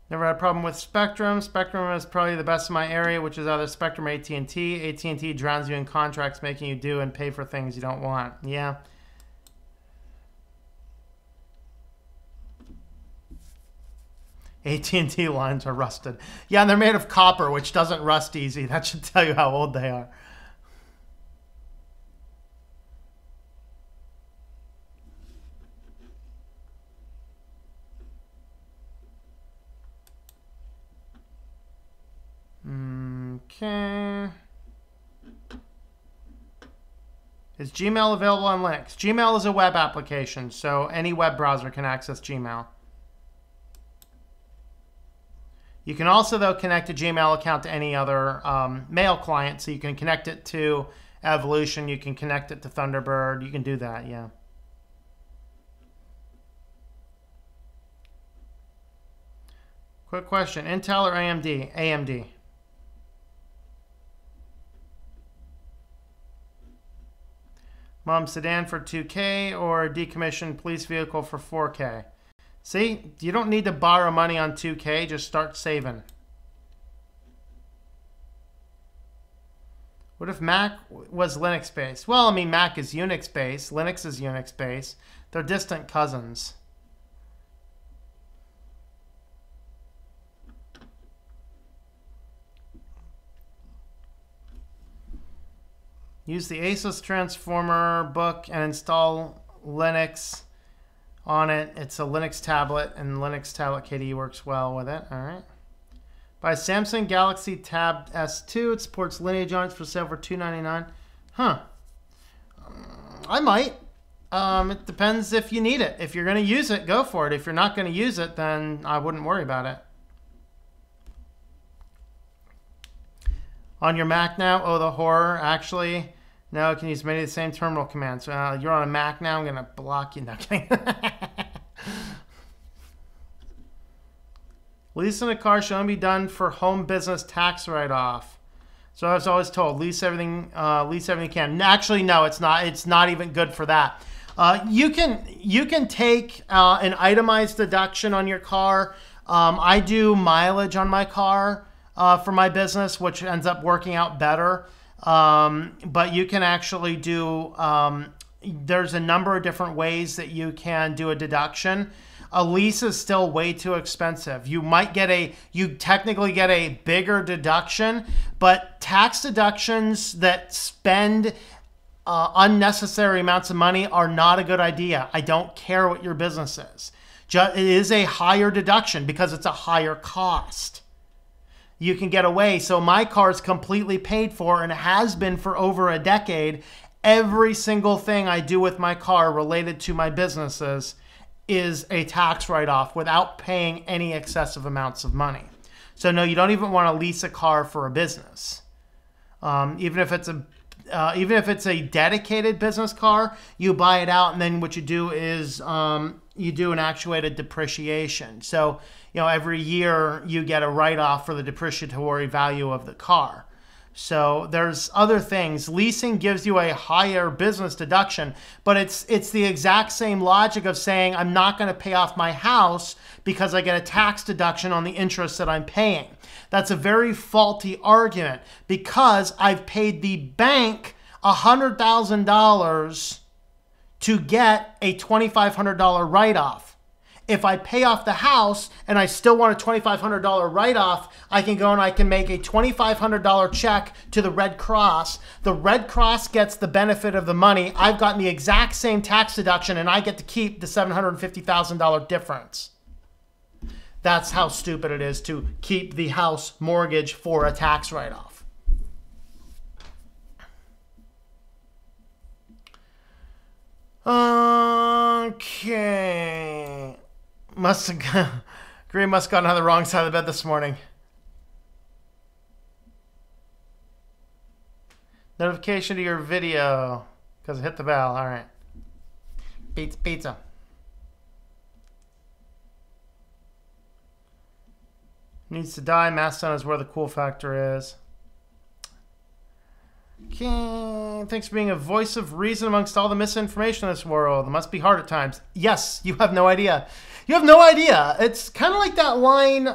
Never had a problem with Spectrum. Spectrum is probably the best in my area, which is either Spectrum or AT&T. AT&T drowns you in contracts, making you do and pay for things you don't want. Yeah. AT&T lines are rusted. Yeah, and they're made of copper, which doesn't rust easy. That should tell you how old they are. Okay. Is Gmail available on Linux? Gmail is a web application, so any web browser can access Gmail. You can also, though, connect a Gmail account to any other mail client. So you can connect it to Evolution. You can connect it to Thunderbird. You can do that, yeah. Quick question. Intel or AMD? AMD. Mom sedan for 2K or decommissioned police vehicle for 4K? See, you don't need to borrow money on 2K. Just start saving. What if Mac was Linux-based? Well, I mean, Mac is Unix-based. Linux is Unix-based. They're distant cousins. Use the Asus Transformer book and install Linux on it. It's a Linux tablet, and Linux tablet KDE works well with it. All right. Buy Samsung Galaxy Tab S2. It supports Lineage on it for sale for $299. Huh. I might. It depends if you need it. If you're going to use it, go for it. If you're not going to use it, then I wouldn't worry about it. On your Mac now? Oh, the horror. Actually, no, I can use many of the same terminal commands. You're on a Mac now. I'm going to block you. No, Leasing a car should only be done for home business tax write-off. So I was always told, lease everything you can. Actually, no, it's not. It's not even good for that. You can take an itemized deduction on your car. I do mileage on my car for my business, which ends up working out better. But you can actually do, there's a number of different ways that you can do a deduction. A lease is still way too expensive. You technically get a bigger deduction, but tax deductions that spend unnecessary amounts of money are not a good idea. I don't care what your business is. It is a higher deduction because it's a higher cost. You can get away. So my car is completely paid for and has been for over a decade. Every single thing I do with my car related to my businesses is a tax write-off without paying any excessive amounts of money. So no, you don't even want to lease a car for a business. Even if it's a dedicated business car, you buy it out, and then what you do is you do an actuated depreciation. So every year you get a write-off for the depreciatory value of the car. So there's other things. Leasing gives you a higher business deduction, but it's the exact same logic of saying I'm not going to pay off my house because I get a tax deduction on the interest that I'm paying. That's a very faulty argument because I've paid the bank $100,000 to get a $2,500 write-off. If I pay off the house and I still want a $2,500 write-off, I can go and I can make a $2,500 check to the Red Cross. The Red Cross gets the benefit of the money. I've gotten the exact same tax deduction and I get to keep the $750,000 difference. That's how stupid it is to keep the house mortgage for a tax write-off. must have Green must have gotten on the wrong side of the bed this morning. Notification to your video because it hit the bell. All right. Pizza. Needs to die. Mastodon is where the cool factor is. Okay. Thanks for being a voice of reason amongst all the misinformation in this world. It must be hard at times. Yes, you have no idea. You have no idea. It's kind of like that line.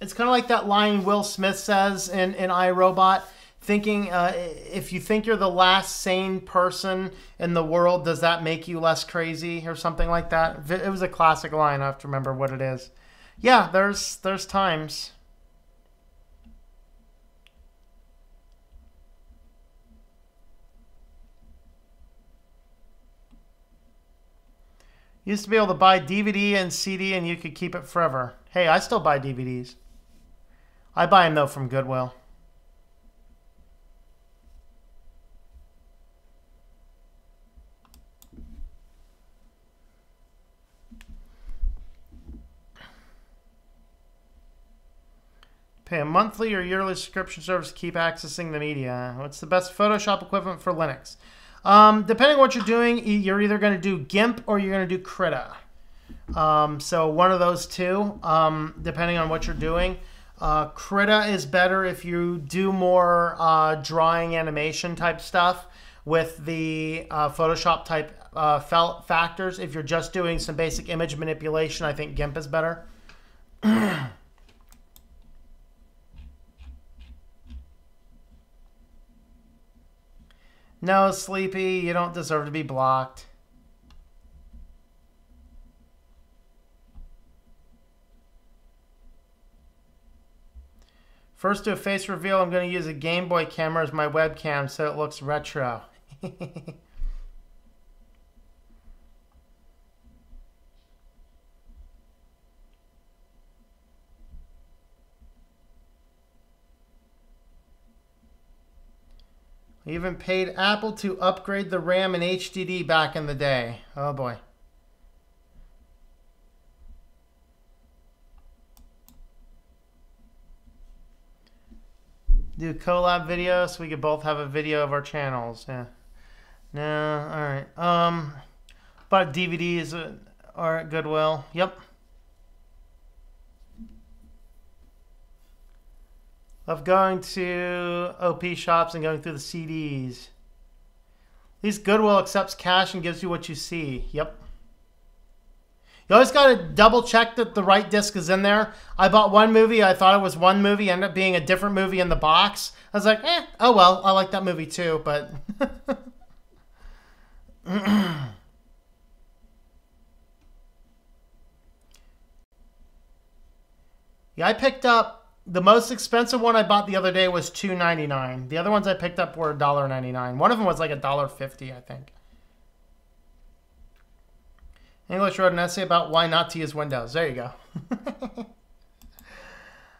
It's kind of like that line Will Smith says in iRobot. Thinking, if you think you're the last sane person in the world, does that make you less crazy or something like that? It was a classic line. I have to remember what it is. Yeah, there's times. Used to be able to buy DVD and CD and you could keep it forever. Hey, I still buy DVDs. I buy them though from Goodwill. Pay a monthly or yearly subscription service to keep accessing the media. What's the best Photoshop equivalent for Linux? Depending on what you're doing, you're either going to do GIMP or you're going to do Krita. So one of those two, depending on what you're doing. Krita is better if you do more drawing animation type stuff with the Photoshop type factors. If you're just doing some basic image manipulation, I think GIMP is better. No, Sleepy, you don't deserve to be blocked. First, do a face reveal. I'm going to use a Game Boy camera as my webcam so it looks retro. I even paid Apple to upgrade the RAM and HDD back in the day. Oh boy. Do collab video so we could both have a video of our channels. Yeah. No, alright. But DVDs are at Goodwill. Yep. Of going to OP shops and going through the CDs. At least Goodwill accepts cash and gives you what you see. Yep. You always got to double check that the right disc is in there. I bought one movie. I thought it was one movie. Ended up being a different movie in the box. I was like, oh well. I like that movie too, but... Yeah, I picked up... The most expensive one I bought the other day was $2.99. The other ones I picked up were $1.99. One of them was like $1.50, I think. English wrote an essay about why not to use Windows. There you go.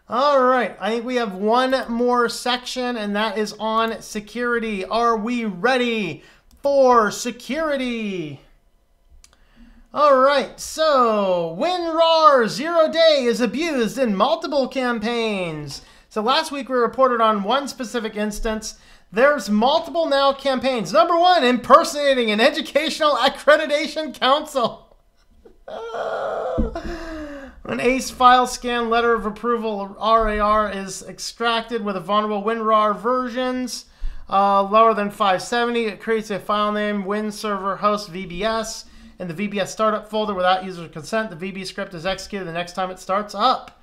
All right. I think we have one more section, and that is on security. Are we ready for security? All right, so WinRAR 0-day is abused in multiple campaigns. So last week we reported on one specific instance. There's multiple now campaigns. Number one, impersonating an educational accreditation council. An ACE file scan letter of approval, RAR, is extracted with a vulnerable WinRAR versions lower than 570. It creates a file name, WinServer host VBS. In the VBS startup folder without user consent, the VB script is executed the next time it starts up.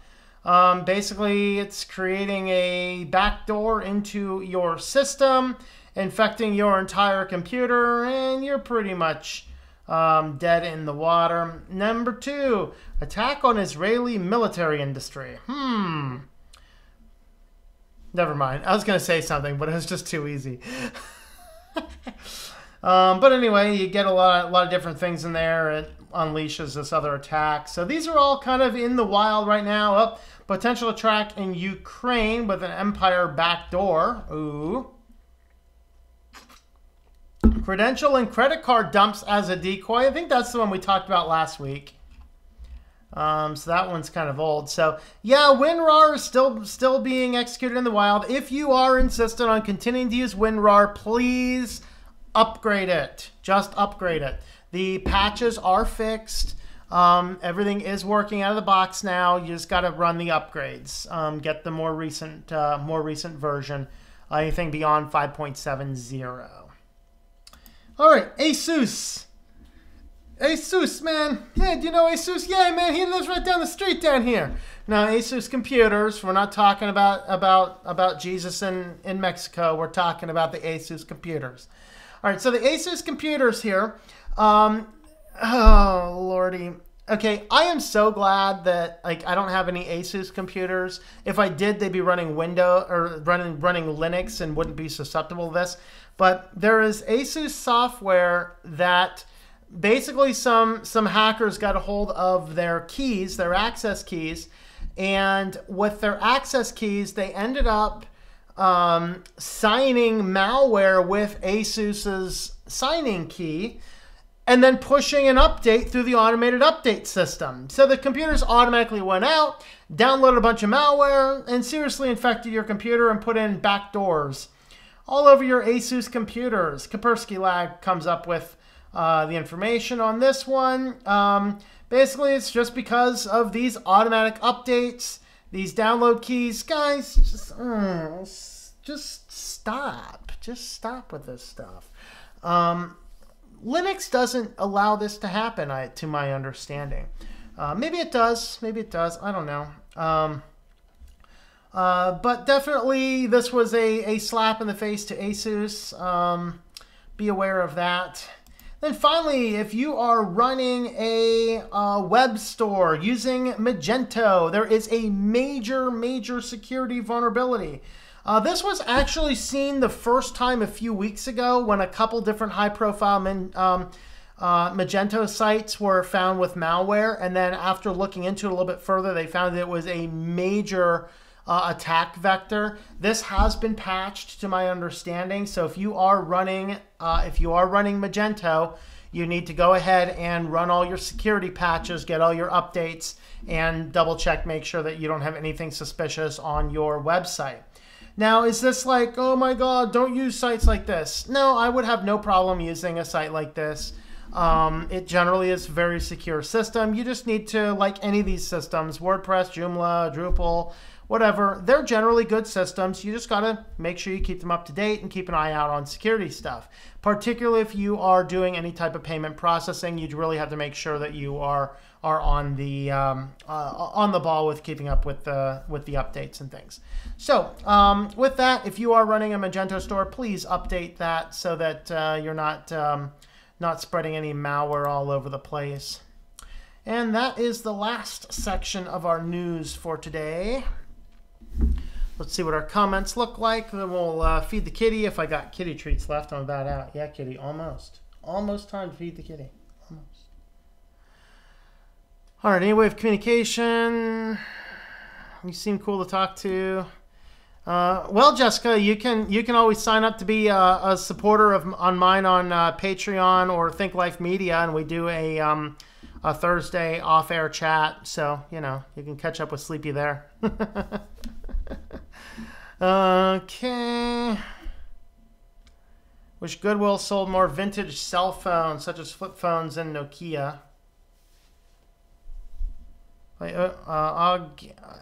Basically, it's creating a backdoor into your system, infecting your entire computer, and you're pretty much dead in the water. Number two, attack on Israeli military industry. Never mind. I was going to say something, but it was just too easy. But anyway, you get a lot of different things in there. It unleashes this other attack. So these are all kind of in the wild right now. Potential attack in Ukraine with an Empire backdoor. Ooh. Credential and credit card dumps as a decoy. I think that's the one we talked about last week. So that one's kind of old. So yeah, WinRAR is still being executed in the wild. If you are insistent on continuing to use WinRAR, please upgrade it. Just upgrade it. The patches are fixed. Everything is working out of the box now. You just got to run the upgrades. Get the more recent version. Anything beyond 5.70. All right, ASUS. ASUS, man. Hey, do you know ASUS? Yeah, man, he lives right down the street down here. Now, ASUS computers, we're not talking about Jesus in Mexico. We're talking about the ASUS computers. All right, so the ASUS computers here. Oh, Lordy. Okay, I am so glad that I don't have any ASUS computers. If I did, they'd be running Windows or running Linux and wouldn't be susceptible to this. But there is ASUS software that basically some hackers got a hold of their keys, their access keys, and with their access keys, they ended up signing malware with ASUS's signing key and then pushing an update through the automated update system. So the computers automatically went out, downloaded a bunch of malware, and seriously infected your computer and put in backdoors all over your ASUS computers. Kaspersky Lab comes up with the information on this one. Basically, it's just because of these automatic updates, these download keys. Guys, just stop. Just stop with this stuff. Linux doesn't allow this to happen, to my understanding. Maybe it does. Maybe it does. I don't know. But definitely, this was a slap in the face to ASUS. Be aware of that. Then finally, if you are running a web store using Magento, there is a major security vulnerability. This was actually seen the first time a few weeks ago when a couple different high-profile Magento sites were found with malware. And then after looking into it a little bit further, they found that it was a major attack vector. This has been patched to my understanding. So if you are running Magento, you need to go ahead and run all your security patches, get all your updates, and double check, make sure that you don't have anything suspicious on your website. Now, is this like, oh my God, don't use sites like this? No, I would have no problem using a site like this. It generally is a very secure system. You just need to, like any of these systems, WordPress, Joomla, Drupal, whatever, they're generally good systems. You just got to make sure you keep them up to date and keep an eye out on security stuff. Particularly if you are doing any type of payment processing, you really have to make sure that you are on the ball with keeping up with the updates and things. So with that, if you are running a Magento store, please update that so that you're not spreading any malware all over the place. And that is the last section of our news for today. Let's see what our comments look like. Then we'll feed the kitty. If I got kitty treats left, I'm about out. Yeah, kitty, almost. Almost time to feed the kitty. Almost. All right, any way of communication? You seem cool to talk to. Well, Jessica, you can always sign up to be a supporter on mine on Patreon or Think Life Media, and we do a Thursday off-air chat. So, you know, you can catch up with Sleepy there. Okay. Wish Goodwill sold more vintage cell phones, such as flip phones and Nokia.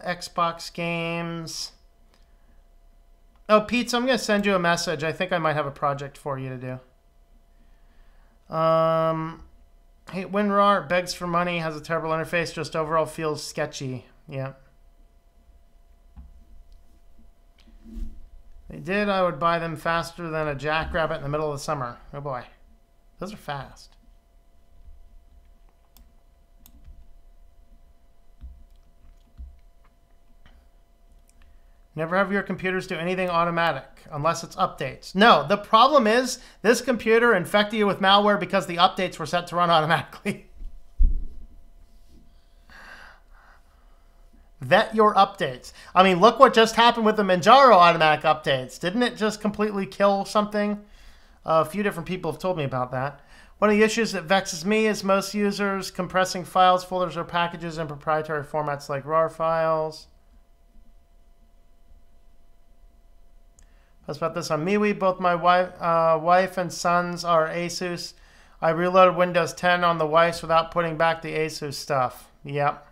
Xbox games. Oh, Pete, I'm going to send you a message. I think I might have a project for you to do. Hey, WinRAR begs for money, has a terrible interface, just overall feels sketchy. Yeah. They did, I would buy them faster than a jackrabbit in the middle of the summer. Oh boy. Those are fast. Never have your computers do anything automatic unless it's updates. No, the problem is this computer infected you with malware because the updates were set to run automatically. Vet your updates. I mean, look what just happened with the Manjaro automatic updates. Didn't it just completely kill something? A few different people have told me about that. One of the issues that vexes me is most users compressing files, folders, or packages in proprietary formats like RAR files. Post about this on MeWe. Both my wife and sons are Asus. I reloaded Windows 10 on the wife's without putting back the Asus stuff. Yep.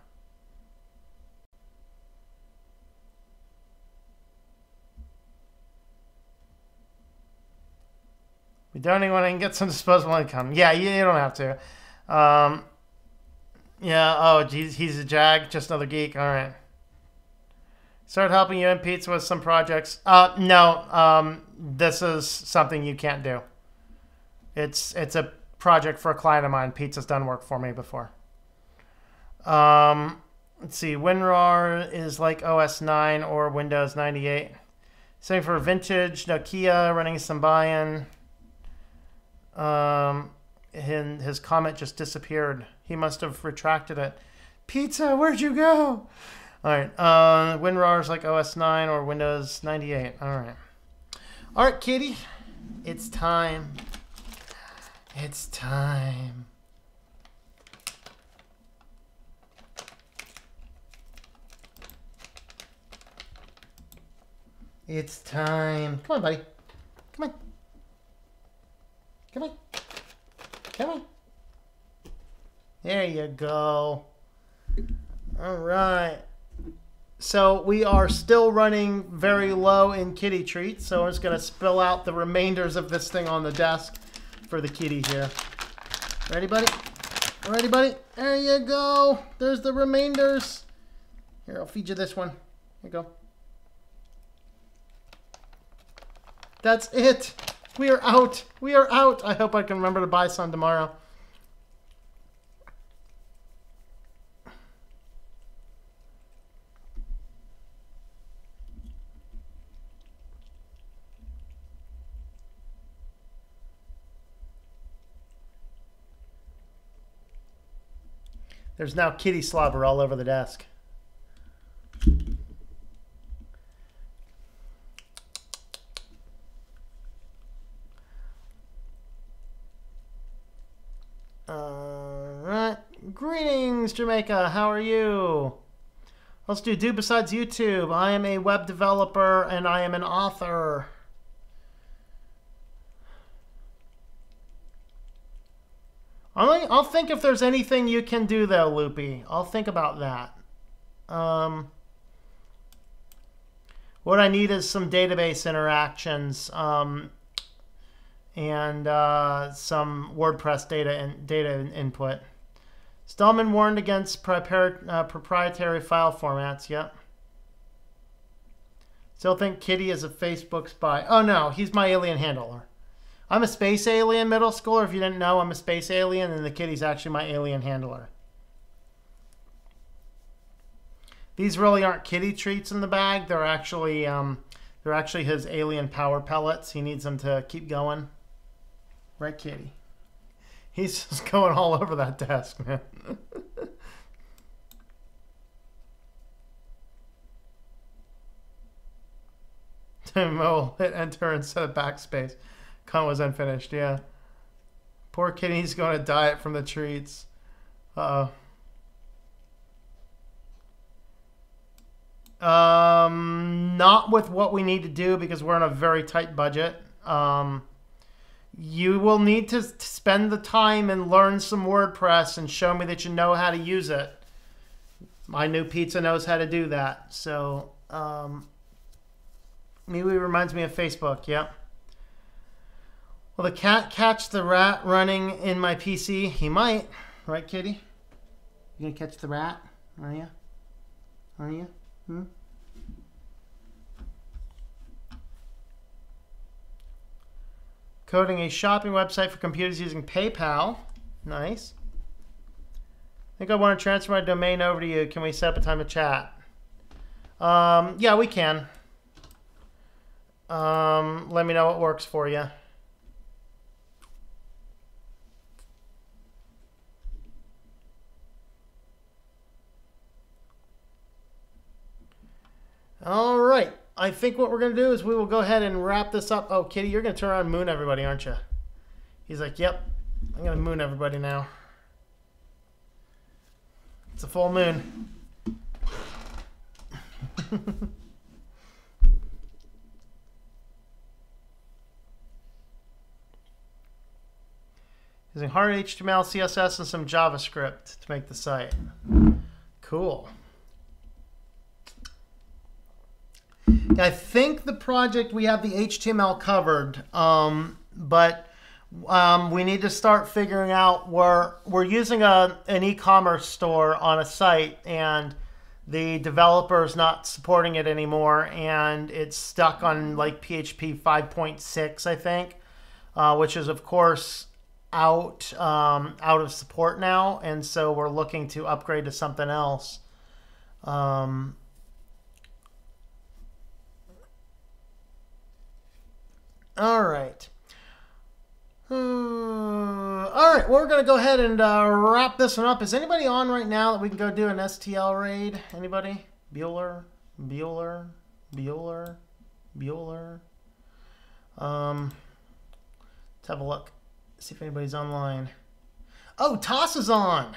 We don't even want to get some disposable income. Yeah, you don't have to. Yeah, oh, geez, he's a jag, just another geek. All right. Start helping you and Pizza with some projects. No, this is something you can't do. It's a project for a client of mine. Pizza's done work for me before. Let's see. WinRAR is like OS 9 or Windows 98. Same for vintage Nokia running some buy-in. His comment just disappeared. He must have retracted it. Pizza, where'd you go? All right. WinRAR is like OS 9 or Windows 98. All right. All right, Kitty. It's time. It's time. It's time. Come on, buddy. Come on. Come on. Come on. There you go. All right. So we are still running very low in kitty treats. So I'm just going to spill out the remainders of this thing on the desk for the kitty here. Ready, buddy? Ready, buddy? There you go. There's the remainders. Here, I'll feed you this one. Here you go. That's it. We are out. We are out. I hope I can remember to buy some tomorrow. There's now kitty slobber all over the desk. Alright. Greetings, Jamaica. How are you? What else do you do besides YouTube? I am a web developer and I am an author. I'll think if there's anything you can do though, Loopy. I'll think about that. What I need is some database interactions and some WordPress data input. Stallman warned against proprietary file formats. Yep. Still think Kitty is a Facebook spy. Oh no, he's my alien handler. I'm a space alien middle schooler. If you didn't know, I'm a space alien, and the kitty's actually my alien handler. These really aren't kitty treats in the bag. They're actually his alien power pellets. He needs them to keep going. Right, kitty? He's just going all over that desk, man. Mo hit enter instead of backspace. Con was unfinished, yeah. Poor kitty's going to diet from the treats. Uh-oh. Not with what we need to do because we're on a very tight budget. You will need to spend the time and learn some WordPress and show me that you know how to use it. My new pizza knows how to do that. So, MeWe reminds me of Facebook, yep. Will the cat catch the rat running in my PC? He might. Right, kitty? You gonna catch the rat? Are you? Are you? Hmm? Coding a shopping website for computers using PayPal. Nice. I think I want to transfer my domain over to you. Can we set up a time to chat? Yeah, we can. Let me know what works for you. All right. I think what we're going to do is we will go ahead and wrap this up. Oh, Kitty, you're going to turn around and moon everybody, aren't you? He's like, yep. I'm going to moon everybody now. It's a full moon. Using hard HTML, CSS, and some JavaScript to make the site. Cool. I think the project, we have the HTML covered, but we need to start figuring out where we're using an e-commerce store on a site, and the developer is not supporting it anymore, and it's stuck on like PHP 5.6, I think, which is of course out of support now, and so we're looking to upgrade to something else. All right. All right, we're going to go ahead and wrap this one up. Is anybody on right now that we can go do an STL raid? Anybody? Bueller? Bueller? Bueller? Bueller? Let's have a look. See if anybody's online. Oh, Toss is on.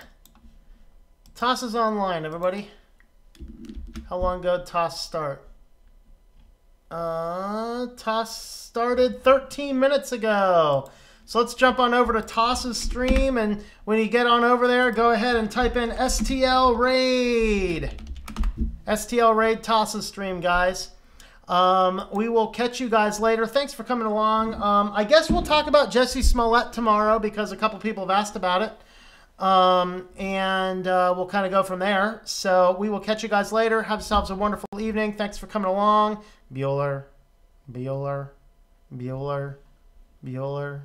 Toss is online, everybody. How long ago did Toss start? Toss started 13 minutes ago. So let's jump on over to Toss's stream, and when you get on over there, go ahead and type in STL Raid. STL Raid Toss's stream, guys. We will catch you guys later. Thanks for coming along. I guess we'll talk about Jesse Smollett tomorrow because a couple people have asked about it. And we'll kind of go from there. So we will catch you guys later. Have yourselves a wonderful evening. Thanks for coming along. Bueller, Bueller, Bueller, Bueller.